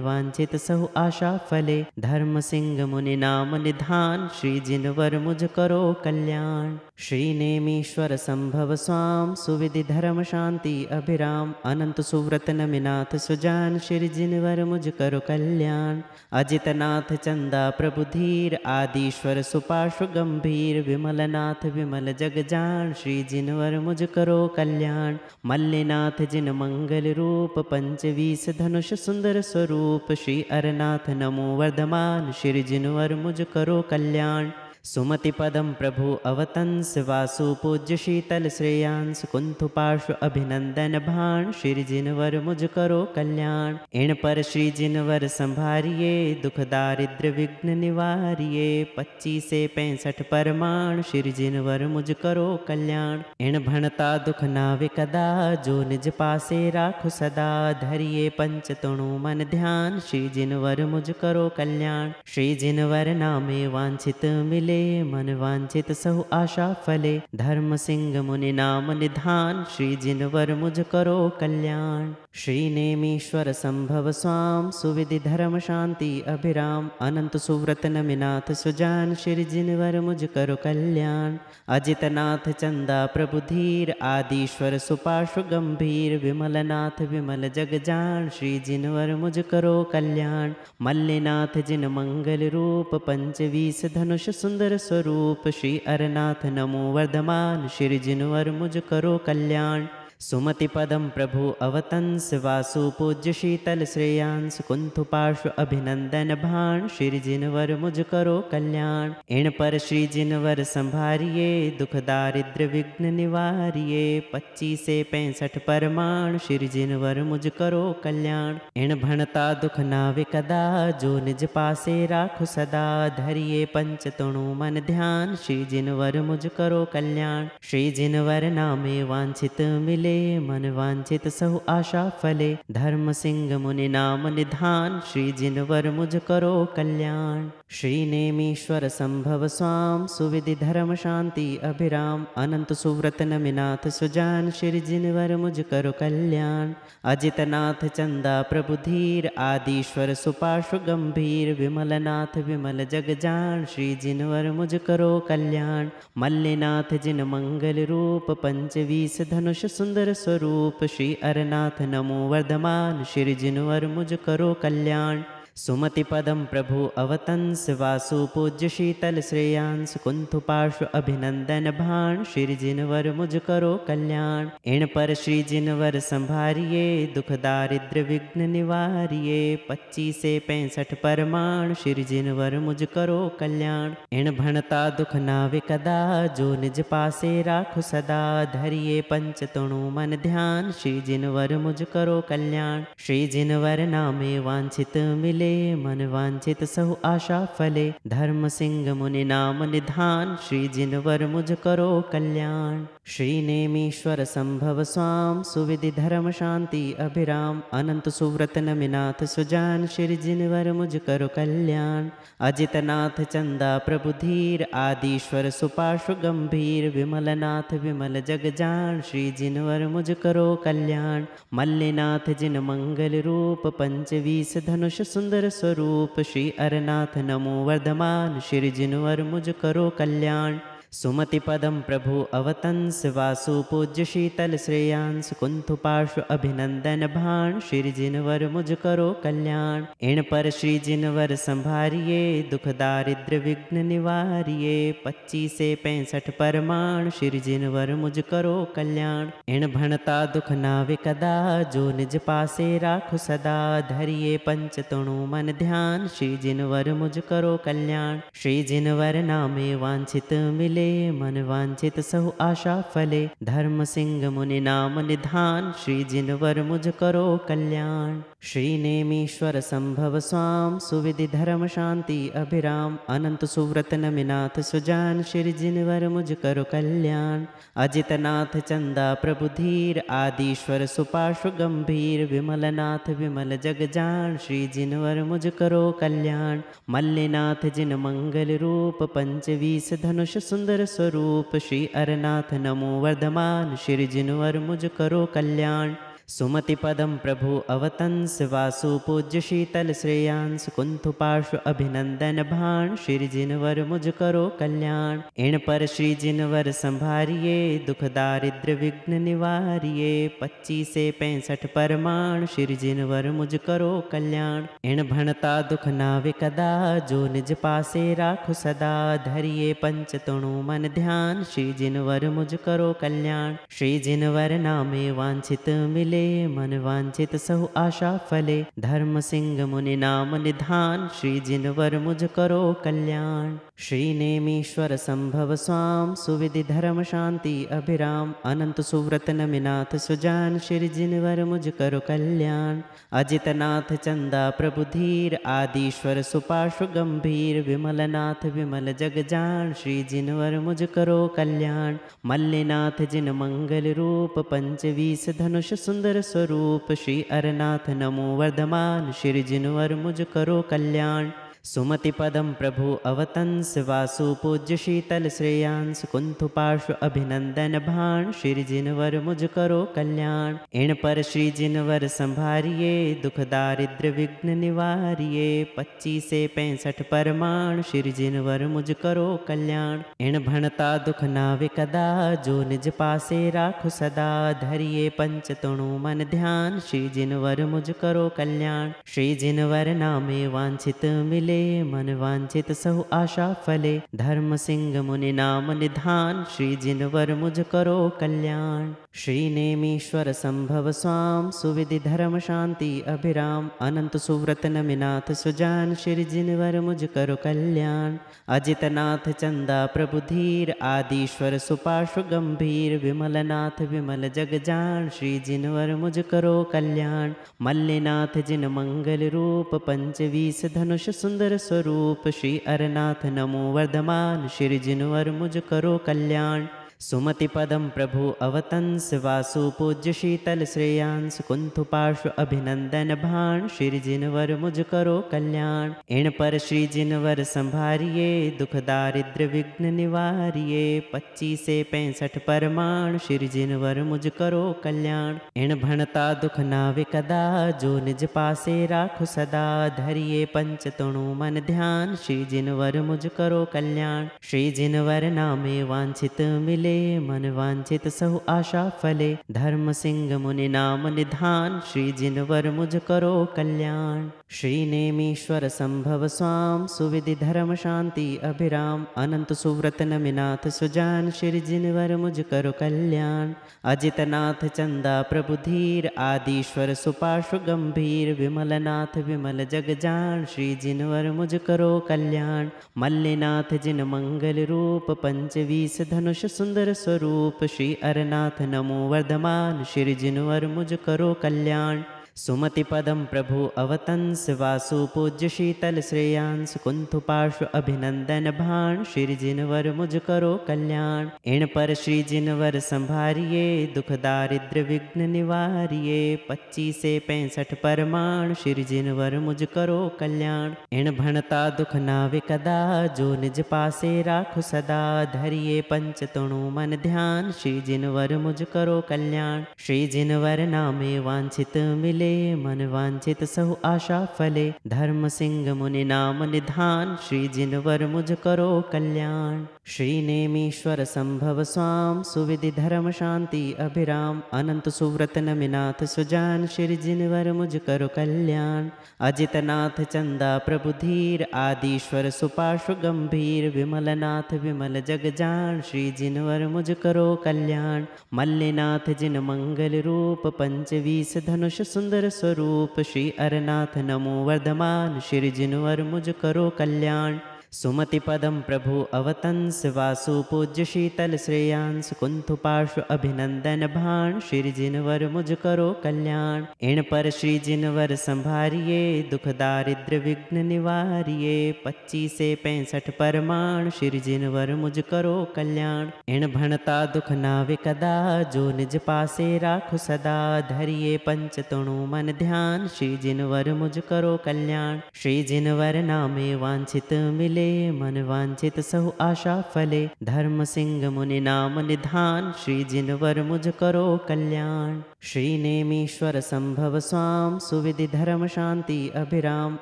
वांछित सहु आशा फले धर्म सिंह मुनि नाम निधान श्री जिनवर मुझ करो कल्याण। श्री नेमीश्वर संभव स्वाम सुविधि धर्म शांति अभिराम अनंत सुव्रत नमिनाथ सुजान श्री जिनवर मुझ करो कल्याण। अजितनाथ चंदा प्रभु धीर आदिश्वर सुपार्श्व गंभीर विमलनाथ विमल जग जान श्री जिनवर मुझ करो कल्याण। मल्लिनाथ जिन मंगल रूप 25 धनुष सुंदर स्वरूप श्री अरनाथ नमो वर्धमान श्री जिनवर मुझ करो कल्याण। सुमति पदम प्रभु अवतंस वासु पूज्य शीतल श्रेयांस कुंथ पार्श्व अभिनंदन भाण श्री जिनवर मुझ करो कल्याण। इन पर श्री जिनवर संभारिये दुख दारिद्र विघ्न निवारिये 25 से 65 परमाण श्री जिनवर मुझ करो कल्याण। इन भणता दुख नावे कदा जो निज पासे राखु सदा धरिये पंच तणु मन ध्यान श्री जिनवर मुझ करो कल्याण। श्री जिनवर नामे वांछित मिले मन वांछित सहु आशा फले धर्म सिंह मुनि नाम निधान श्री जिनवर मुझ करो कल्याण। श्री नेमीश्वर संभव स्वाम सुविधि धर्म शांति अभिराम अनंत सुव्रत नमिनाथ सुजान श्री जिनवर मुझ करो कल्याण। अजितनाथ चंदा प्रभु धीर आदिश्वर सुपार्श्व गंभीर विमलनाथ विमल जग जान श्री जिनवर मुझ करो कल्याण। मल्लिनाथ जिन मंगल रूप 25 धनुष सुंदर स्वरूप श्री अरनाथ नमो वर्धमान श्री जिनवर मुझ करो कल्याण। सुमति पदम प्रभु अवतंस वासु पूज्य शीतल श्रेयांस कुंथ पार्श्व अभिनंदन भाण श्री जिनवर मुझ करो कल्याण। इन पर श्री जिनवर संभारिये दुख दारिद्र विघ्न निवारिये 25 से 65 परमाण श्री जिनवर मुझ करो कल्याण। इन भणता दुख नावे कदा जो निज पासे राखु सदा धरिये पंच तणु मन ध्यान श्री जिनवर मुझ करो कल्याण। श्री जिनवर नामे वांछित मिले मन वांछित सहु आशा फले धर्म सिंह मुनि नाम निधान श्री जिनवर मुझ करो कल्याण। श्री नेमीश्वर संभव स्वाम सुविधि धर्म शांति अभिराम अनंत सुव्रत नमिनाथ सुजान श्री जिनवर मुझ करो कल्याण। अजितनाथ चंदा प्रभु धीर आदिश्वर सुपार्श्व गंभीर विमलनाथ विमल जग जान श्री जिनवर मुझ करो कल्याण। मल्लिनाथ जिन मंगल रूप 25 धनुष सुंदर स्वरूप श्री अरनाथ नमो वर्धमान श्री जिनवर मुझ करो कल्याण। सुमति पदम प्रभु अवतंस वासु पूज्य शीतल श्रेयांस कुंथ पार्श्व अभिनंदन भाण श्री जिनवर मुझ करो कल्याण। इन पर श्री जिनवर संभारिये दुख दारिद्र विघ्न निवारिये 25 से 65 परमाण श्री जिनवर मुझ करो कल्याण। इन भणता दुख नावे कदा जो निज पासे राखु सदा धरिये पंच तणु मन ध्यान श्री जिनवर मुझ करो कल्याण। श्री जिनवर नामे वांछित मिले मन वांछित सहु आशा फले धर्म सिंह मुनि नाम निधान श्री जिनवर मुझ करो कल्याण। श्रीनेमीश्वर संभव स्वाम सुविधि धर्म शांति अभिराम अनंत सुव्रत नमिनाथ सुजान श्री जिनवर मुझ करो कल्याण। अजितनाथ चंदा प्रभु धीर आदिश्वर सुपाशु गंभीर विमलनाथ विमल जग जान श्री जिनवर मुझ करो कल्याण। मल्लिनाथ जिन मंगल रूप पंचवीस धनुष सुंदर स्वरूप श्री अरनाथ नमो वर्धमान श्री जिनवर मुझ करो कल्याण। सुमति पदम प्रभु अवतंस वासु पूज्य शीतल श्रेयांस कुंथ पार्श्व अभिनंदन भाण श्री जिनवर मुझ करो कल्याण। इन पर श्री जिनवर संभारिये दुख दारिद्र विघ्न निवारिये 25 से 65 परमाण श्री जिनवर मुझ करो कल्याण। इन भणता दुख नावे कदा जो निज पासे राखु सदा धरिये पंच तणु मन ध्यान श्री जिनवर मुझ करो कल्याण। श्री जिनवर नामे वांछित मिले मन वांछित सहु आशा फले धर्म सिंह मुनि नाम निधान श्री जिनवर मुझ करो कल्याण। श्री नेमीश्वर संभव स्वाम सुविधि धर्म शांति अभिराम अनंत सुव्रत नमिनाथ सुजान श्री जिनवर मुझ करो कल्याण। अजितनाथ चंदा प्रभु धीर आदिश्वर सुपाशु गंभीर विमलनाथ विमल जग जान श्री जिनवर मुझ करो कल्याण। मल्लिनाथ जिन मंगल रूप पंचवीस धनुष सुंदर स्वरूप श्री अरनाथ नमो वर्धमान श्री जिनवर मुझ करो कल्याण। सुमति पदम प्रभु अवतंस वासु पूज्य शीतल श्रेयांस कुंथ पार्श्व अभिनंदन भाण श्री जिनवर मुझ करो कल्याण। इन पर श्री जिनवर संभारिये दुख दारिद्र विघ्न निवारिये 25 से 65 परमाण श्री जिनवर मुझ करो कल्याण। इन भणता दुख नावे कदा जो निज पासे राखु सदा धरिये पंच तणु मन ध्यान श्री जिनवर मुझ करो कल्याण। श्री जिनवर नामे वांछित मिले मन वांछित सहु आशा फले धर्म सिंह मुनि नाम निधान श्री जिनवर मुझ करो कल्याण। श्री नेमीश्वर संभव स्वाम सुविधि धर्म शांति अभिराम अनंत सुव्रत नमिनाथ सुजान श्री जिनवर मुझ करो कल्याण। अजितनाथ चंदा प्रभु धीर आदिश्वर सुपाशु गंभीर विमलनाथ विमल जग जान श्री जिनवर मुझ करो कल्याण। मल्लिनाथ जिन मंगल रूप पंचवीस धनुष सुंदर स्वरूप श्री अरनाथ नमो वर्धमान श्री जिनवर मुझ करो कल्याण। सुमति पदम प्रभु अवतंस वासु पूज्य शीतल श्रेयांस कुंथ पार्श्व अभिनंदन भाण श्री जिनवर मुझ करो कल्याण। इन पर श्री जिनवर संभारिये दुख दारिद्र विघ्न निवारिये 25 से 65 परमाण श्री जिनवर मुझ करो कल्याण। इन भणता दुख नावे कदा जो निज पासे राखु सदा धरिये पंच तणु मन ध्यान श्री जिनवर मुझ करो कल्याण। श्री जिनवर नामे वांछित मिले मन वांछित सहु आशा फले धर्म सिंह मुनि नाम निधान श्री जिनवर मुझ करो कल्याण। श्री नेमीश्वर संभव स्वाम सुविधि धर्म शांति अभिराम अनंत सुव्रत नमिनाथ सुजान श्री जिनवर मुझ करो कल्याण। अजितनाथ चंदा प्रभु धीर आदिश्वर सुपाशु गंभीर विमलनाथ विमल जग जान श्री जिनवर मुझ करो कल्याण। मल्लिनाथ जिन मंगल रूप पंचवीस धनुष सुंदर स्वरूप श्री अरनाथ नमो वर्धमान श्री जिनवर मुझ करो कल्याण। सुमति पदम प्रभु अवतंस वासु पूज्य शीतल श्रेयांस कुंथ पार्श्व अभिनंदन भाण श्री जिनवर मुझ करो कल्याण। इन पर श्री जिनवर संभारिये दुख दारिद्र विघ्न निवारिये 25 से 65 परमाण श्री जिनवर मुझ करो कल्याण। इन भणता दुख नावे कदा जो निज पासे राखु सदा धरिये पंच तणु मन ध्यान श्री जिनवर मुझ करो कल्याण। श्री जिनवर नामे वांछित मिले मन वांछित सहु आशा फले धर्म सिंह मुनि नाम निधान श्री जिनवर मुझ करो कल्याण। श्री नेमीश्वर संभव स्वाम सुविधि धर्म शांति अभिराम अनंत सुव्रत नमिनाथ सुजान श्री जिनवर मुझ करो कल्याण। अजितनाथ चंदा प्रभु धीर आदिश्वर सुपाशु गंभीर विमलनाथ विमल जग जान श्री जिनवर मुझ करो कल्याण। मल्लिनाथ जिन मंगल रूप पंचवीस धनुष सुंदर स्वरूप श्री अरनाथ नमो वर्धमान श्री जिनवर मुझ करो कल्याण। सुमति पदम प्रभु अवतंस वासु पूज्य शीतल श्रेयांस कुंथु पार्श्व अभिनंदन भाण श्री जिनवर मुझ करो कल्याण। इन पर श्री जिनवर संभारिये दुख दारिद्र विघ्न निवारिये। 25 से 65 परमाण श्री जिनवर मुझ करो कल्याण। इन भणता दुख नावे कदा जो निज पासे राखु सदा। धरिये पंच तणु मन ध्यान श्री जिनवर मुझ करो कल्याण। श्री जिनवर नामे वांछित मिले मन वांछित सहु आशा फले। धर्म सिंह मुनि नाम निधान श्री जिनवर मुझ करो कल्याण। श्री नेमीश्वर संभव स्वाम सुविधि धर्म शांति अभिराम। अनंत सुव्रत नमिनाथ सुजान श्री जिनवर मुझ करो कल्याण। अजितनाथ चंदा प्रभु धीर आदिश्वर सुपार्श्व गंभीर। विमलनाथ विमल जग जान श्री जिनवर मुझ करो कल्याण। मल्लिनाथ जिन मंगल रूप 25 धनुष सुंदर स्वरूप। श्री अरनाथ नमो वर्धमान श्री जिनवर मुझ करो कल्याण। सुमति पदम प्रभु अवतंस वासु पूज्य शीतल श्रेयांस कुंथु पार्श्व अभिनंदन भाण श्री जिनवर मुझ करो कल्याण। इन पर श्री जिनवर संभारिये दुख दारिद्र विघ्न निवारिये। 25 से 65 परमाण श्री जिनवर मुझ करो कल्याण। इन भणता दुख नावे कदा जो निज पासे राखु सदा। धरिये पंच तणु मन ध्यान श्री जिनवर मुझ करो कल्याण। श्री जिनवर नामे वांछित मिले मन वांछित सहु आशा फले। धर्म सिंह मुनि नाम निधान श्री जिनवर मुझ करो कल्याण। श्री नेमीश्वर संभव स्वाम सुविधि धर्म शांति अभिराम।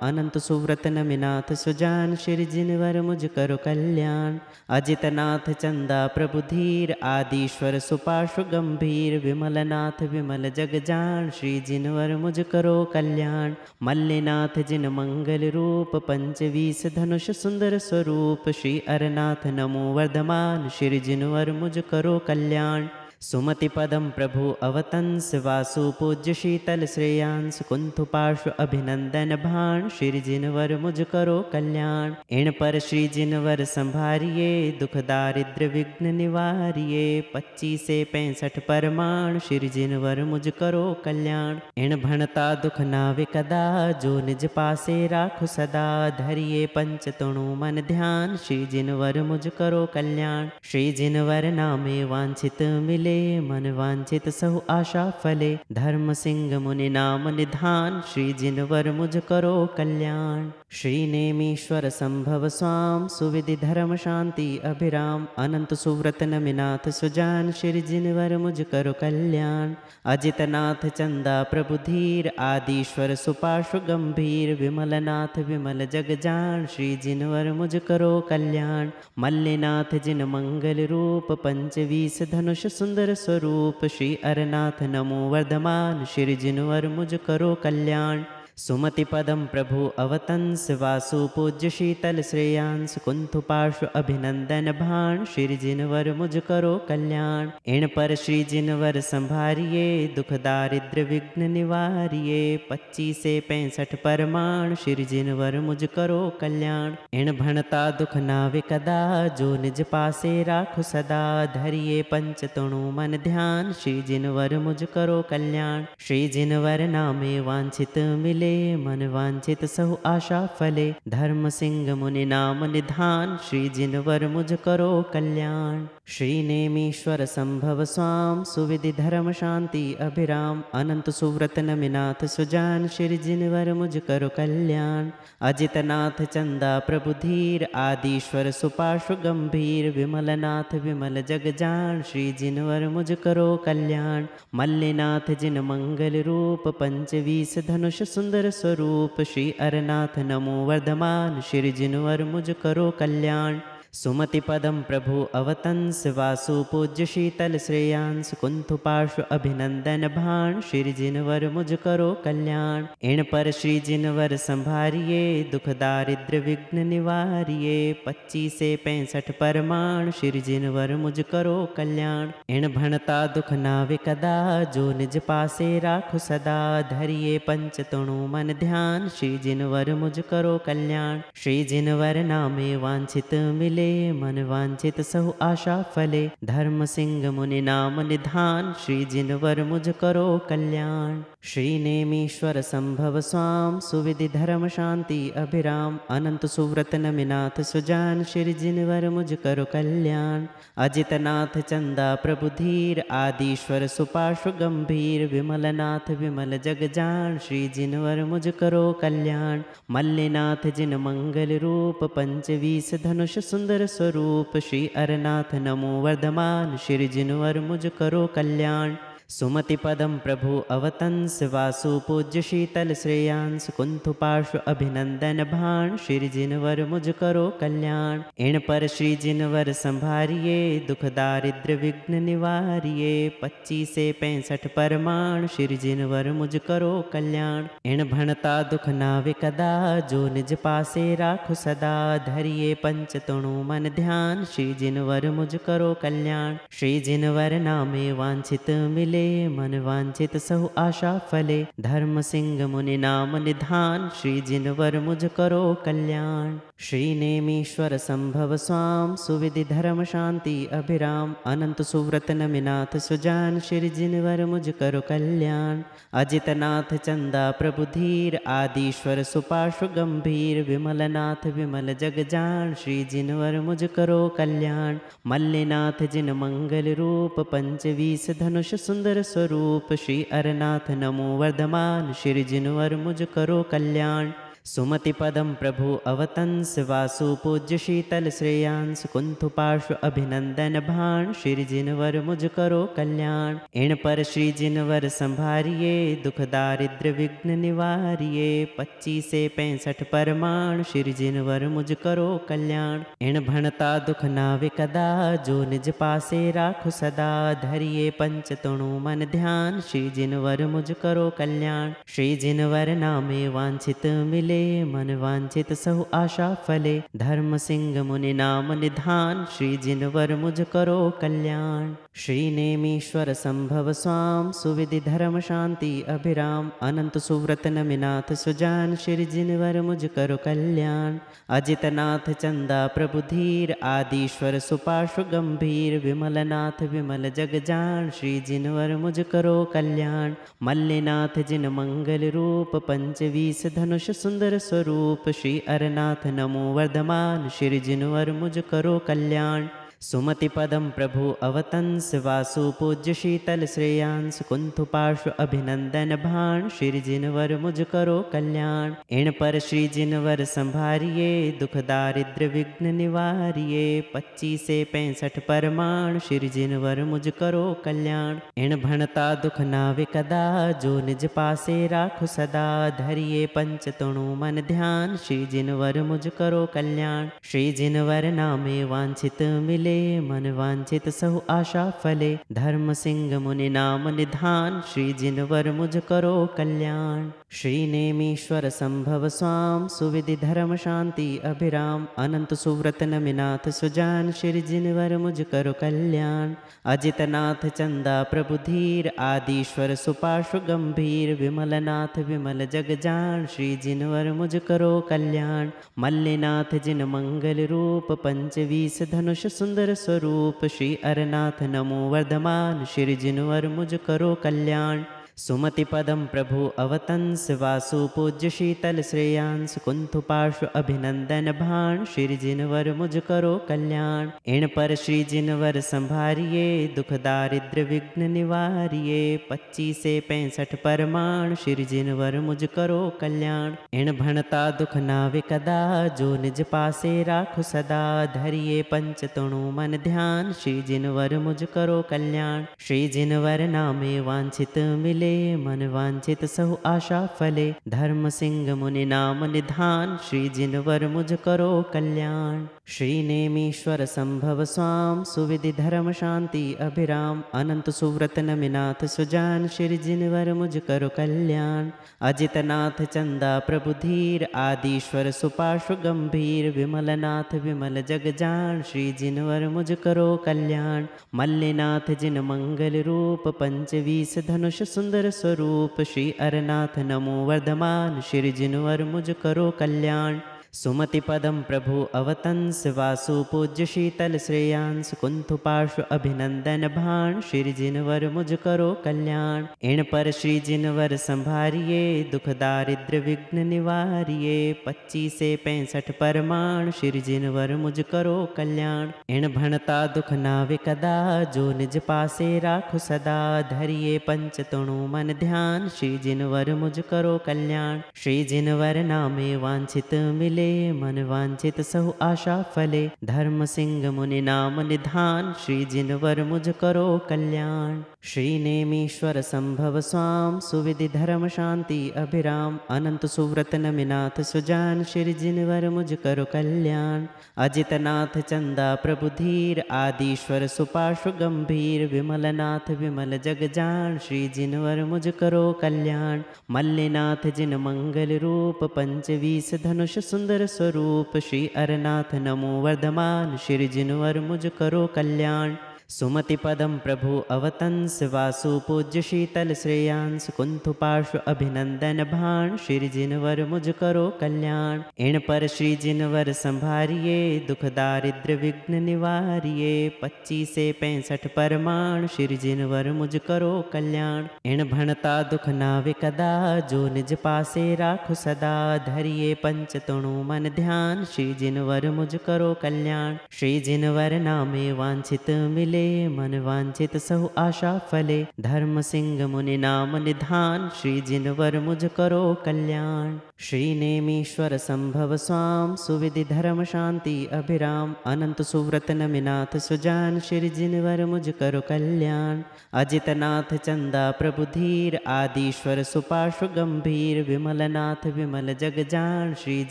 अनंत सुव्रत नमिनाथ सुजान श्री जिनवर मुझ करो कल्याण। अजितनाथ चंदा प्रभु धीर आदिश्वर सुपार्श्व गंभीर। विमलनाथ विमल जग जान श्री जिनवर मुझ करो कल्याण। मल्लिनाथ जिन मंगल रूप 25 धनुष सुंदर स्वरूप। श्री अरनाथ नमो वर्धमान श्री जिनवर मुझ करो कल्याण। सुमति पदम प्रभु अवतंस वासु पूज्य शीतल श्रेयांस कुंथु पार्श्व अभिनंदन भाण श्री जिनवर मुझ करो कल्याण। इन पर श्री जिनवर संभारिये दुख दारिद्र विघ्न निवारिये। 25 से 65 परमाण श्री जिनवर मुझ करो कल्याण। इन भणता दुख नावे कदा जो निज पासे राखु सदा। धरिये पंच तणु मन ध्यान श्री जिनवर मुझ करो कल्याण। श्री जिनवर नामे वांछित मिले मन वांछित सहु आशा फले। धर्म सिंह मुनि नाम निधान श्री जिनवर मुझ करो कल्याण। श्री नेमीश्वर संभव स्वाम सुविधि धर्म शांति अभिराम। अनंत सुव्रत नमिनाथ सुजान श्री जिनवर मुझ करो कल्याण। अजितनाथ चंदा प्रभु धीर आदिश्वर सुपार्श्व गंभीर। विमलनाथ विमल जग जान श्री जिनवर मुझ करो कल्याण। मल्लिनाथ जिन मंगल रूप 25 धनुष सुंदर स्वरूप। श्री अरनाथ नमो वर्धमान श्री जिनवर मुझ करो कल्याण। सुमति पदम प्रभु अवतंस वासु पूज्य शीतल श्रेयांस कुंथु पार्श्व अभिनंदन भाण श्री जिनवर मुझ करो कल्याण। इन पर श्री जिनवर संभारिये दुख दारिद्र विघ्न निवारिये। 25 से 65 परमाण श्री जिनवर मुझ करो कल्याण। इन भणता दुख नावे कदा जो निज पासे राखु सदा। धरिये पंच तणु मन ध्यान श्री जिनवर मुझ करो कल्याण। श्री जिनवर नामे वांछित मिले मन वांछित सहु आशा फले। धर्म सिंह मुनि नाम निधान श्री जिनवर मुझ करो कल्याण। श्री नेमीश्वर संभव स्वाम सुविधि धर्म शांति अभिराम। अनंत सुव्रत नमिनाथ सुजान श्री जिनवर मुझ करो कल्याण। अजितनाथ चंदा प्रभु धीर आदिश्वर सुपार्श्व गंभीर। विमलनाथ विमल जग जान श्री जिनवर मुझ करो कल्याण। मल्लिनाथ जिन मंगल रूप 25 धनुष सुंदर स्वरूप। श्री अरनाथ नमो वर्धमान श्री जिनवर मुझ करो कल्याण। सुमति पदम प्रभु अवतंस वासु पूज्य शीतल श्रेयांस कुंथु पार्श्व अभिनंदन भाण श्री जिनवर मुझ करो कल्याण। इन पर श्री जिनवर संभारिये दुख दारिद्र विघ्न निवारिये। 25 से 65 परमाण श्री जिनवर मुझ करो कल्याण। इन भणता दुख नावे कदा जो निज पासे राखु सदा। धरिये पंच तणु मन ध्यान श्री जिनवर मुझ करो कल्याण। श्री जिनवर नामे वांछित मिले मन वांछित सहु आशा फले। धर्म सिंह मुनि नाम निधान श्री जिनवर मुझ करो कल्याण। श्रीनेमीश्वर संभव स्वाम सुविधि धर्म शांति अभिराम अनंत सुव्रत नमिनाथ सुजान श्री जिनवर मुझ करो कल्याण। अजितनाथ चंदा प्रभु धीर आदिश्वर सुपाशु गंभीर विमलनाथ विमल जग जान श्री जिनवर मुझ करो कल्याण। मल्लिनाथ जिन मंगल रूप पंचवीस धनुष सुंदर स्वरूप श्री अरनाथ नमो वर्धमान श्री जिनवर मुझ करो कल्याण। सुमति पदम प्रभु अवतंस वासु पूज्य शीतल श्रेयांस कुंथु पार्श्व अभिनंदन भाण श्री जिनवर मुझ करो कल्याण। इन पर श्री जिनवर संभारिये दुख दारिद्र विघ्न निवारिये 25 से 65 परमाण श्री जिनवर मुझ करो कल्याण। इन भणता दुख नावे कदा जो निज पासे राखु सदा धरिये पंच तणु मन ध्यान श्री जिनवर मुझ करो कल्याण। श्री जिनवर नामे वांछित मिले मन वांछित सहु आशा फले धर्म सिंह मुनि नाम निधान श्री जिनवर मुझ करो कल्याण। श्री नेमीश्वर संभव स्वाम सुविधि धर्म शांति अभिराम अनंत सुव्रत नमिनाथ सुजान श्री जिनवर मुझ करो कल्याण। अजितनाथ चंदा प्रभु धीर आदिश्वर सुपाशु गंभीर विमलनाथ विमल जग जान श्री जिनवर मुझ करो कल्याण। मल्लिनाथ जिन मंगल रूप पंचवीस धनुष सुंदर स्वरूप श्री अरनाथ नमो वर्धमान श्री जिनवर मुझ करो कल्याण। सुमति पदम प्रभु अवतंस वासु पूज्य शीतल श्रेयांस कुंथु पार्श्व अभिनंदन भाण श्री जिनवर मुझ करो कल्याण। इन पर श्री जिनवर संभारिये दुख दारिद्र विघ्न निवारिये 25 से 65 परमाण श्री जिनवर मुझ करो कल्याण। इन भणता दुख नावे कदा जो निज पासे राखु सदा धरिये पंच तणु मन ध्यान श्री जिनवर मुझ करो कल्याण। श्री जिनवर नामे वांछित मिले मन वांछित सहु आशा फले धर्म सिंह मुनि नाम निधान श्री जिनवर मुझ करो कल्याण। श्री नेमीश्वर संभव स्वाम सुविधि धर्म शांति अभिराम अनंत सुव्रत नमिनाथ सुजान श्री जिनवर मुझ करो कल्याण। अजितनाथ चंदा प्रभु धीर आदिश्वर सुपाशु गंभीर विमलनाथ विमल जग जान श्री जिनवर मुझ करो कल्याण। मल्लिनाथ जिन मंगल रूप पंचवीस धनुष सुंदर स्वरूप श्री अरनाथ नमो वर्धमान श्री जिनवर मुझ करो कल्याण। सुमति पदम प्रभु अवतंस वासु पूज्य शीतल श्रेयांस कुंथु पार्श्व अभिनंदन भाण श्री जिनवर मुझ करो कल्याण। इन पर श्री जिनवर संभारिये दुख दारिद्र विघ्न निवारिये 25 से 65 परमाण श्री जिनवर मुझ करो कल्याण। इन भणता दुख नावे कदा जो निज पासे राखु सदा धरिये पंच तणु मन ध्यान श्री जिनवर मुझ करो कल्याण। श्री जिनवर नामे वांछित मिले मन वांछित सहु आशा फले धर्म सिंह मुनि नाम निधान श्री जिनवर मुझ करो कल्याण। श्री नेमीश्वर संभव स्वाम सुविधि धर्म शांति अभिराम अनंत सुव्रत नमिनाथ सुजान श्री जिनवर मुझ करो कल्याण। अजितनाथ चंदा प्रभु धीर आदिश्वर सुपाशु गंभीर विमलनाथ विमल जग जान श्री जिनवर मुझ करो कल्याण। मल्लिनाथ जिन मंगल रूप पंचवीस धनुष सुंदर स्वरूप श्री अरनाथ नमो वर्धमान श्री जिनवर मुझ करो कल्याण। सुमति पदम प्रभु अवतंस वासु पूज्य शीतल श्रेयांस कुंथु पार्श्व अभिनंदन भाण श्री जिनवर मुझ करो कल्याण। इन पर श्री जिनवर संभारिये दुख दारिद्र विघ्न निवारिये 25 से 65 परमाण श्री जिनवर मुझ करो कल्याण। इन भणता दुख नावे कदा जो निज पासे राखु सदा धरिये पंच तणु मन ध्यान श्री जिनवर मुझ करो कल्याण। श्री जिनवर नामे वांछित मिले मन वांछित सहु आशा फले धर्म सिंह मुनि नाम निधान श्री जिनवर मुझ करो कल्याण। श्री नेमीश्वर संभव स्वाम सुविधि धर्म शांति अभिराम अनंत सुव्रत नमिनाथ सुजान श्री जिनवर मुझ करो कल्याण। अजितनाथ चंदा प्रभु धीर आदिश्वर सुपाशु गंभीर विमलनाथ विमल जग जान श्री जिनवर मुझ करो कल्याण। मल्लिनाथ जिन मंगल रूप पंचवीस धनुष सुंदर स्वरूप श्री अरनाथ नमो वर्धमान श्री जिनवर मुझ करो कल्याण। सुमति पदम प्रभु अवतंस वासु पूज्य शीतल श्रेयांस कुंथ पार्श्व अभिनंदन भाण श्री जिनवर मुझ करो कल्याण। इन पर श्री जिनवर संभारिये दुख दारिद्र विघ्न निवारिये 25 से 65 परमाण श्री जिनवर मुझ करो कल्याण। इन भणता दुख नावे कदा जो निज पासे राखु सदा धरिये पंच तणु मन ध्यान श्री जिनवर मुझ करो कल्याण। श्री जिनवर नामे वांछित मिले मन वांछित सहु आशा फले धर्म सिंह मुनि नाम निधान श्री जिनवर मुझ करो कल्याण। श्री नेमीश्वर संभव स्वाम सुविधि धर्म शांति अभिराम अनंत सुव्रत नमिनाथ सुजान श्री जिनवर मुझ करो कल्याण। अजितनाथ चंदा प्रभु धीर आदिश्वर सुपार्श्व गंभीर विमलनाथ विमल जग जान श्री जिनवर मुझ करो कल्याण। मल्लिनाथ जिन मंगल रूप 25 धनुष सुंदर स्वरूप श्री अरनाथ नमो वर्धमान श्री जिनवर मुझ करो कल्याण। सुमति पदम प्रभु अवतंस वासु पूज्य शीतल श्रेयांस कुंथ पार्श्व अभिनंदन भाण श्री जिनवर मुझ करो कल्याण। इन पर श्री जिनवर संभारिये दुख दारिद्र विघ्न निवारिये 25 से 65 परमाण श्री जिनवर मुझ करो कल्याण। इन भणता दुख नावे कदा जो निज पासे राखु सदा धरिये पंच तणु मन ध्यान श्री जिनवर मुझ करो कल्याण। श्री जिनवर नामे वांछित मिले मन वांछित सहु आशा फले धर्म सिंह मुनि नाम निधान श्री जिनवर मुझ करो कल्याण। श्री नेमीश्वर संभव स्वाम सुविधि धर्म शांति अभिराम अनंत सुव्रत नमिनाथ सुजान श्री जिनवर मुझ करो कल्याण। अजितनाथ चंदा प्रभु धीर आदिश्वर सुपार्श्व गंभीर विमलनाथ विमल जग जान श्री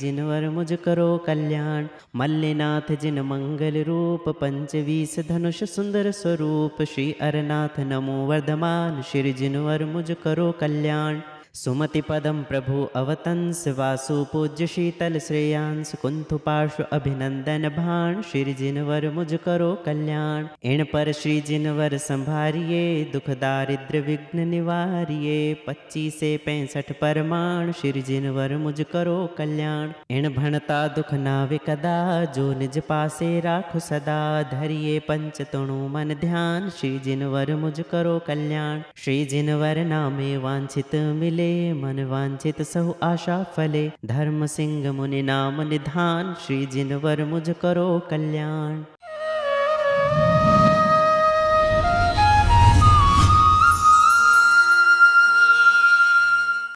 जिनवर मुझ करो कल्याण। मल्लिनाथ जिन मंगल रूप 25 धनुष सुंदर स्वरूप श्री अरनाथ नमो वर्धमान श्री जिनवर मुझ करो कल्याण। सुमति पदम प्रभु अवतंस वासु पूज्य शीतल श्रेयांस कुंथ पार्श्व अभिनंदन भाण श्री जिनवर मुझ करो कल्याण। इन पर श्री जिनवर संभारिये दुख दारिद्र विघ्न निवारिये 25 से 65 परमाण श्री जिनवर मुझ करो कल्याण। इन भणता दुख नावे कदा जो निज पासे राखु सदा धरिये पंच तणु मन ध्यान श्री जिनवर मुझ करो कल्याण। श्री जिनवर नामे वांछित मिले मन वांछित सहु आशा फले धर्म सिंह मुनि नाम निधान श्री जिनवर मुझ करो कल्याण।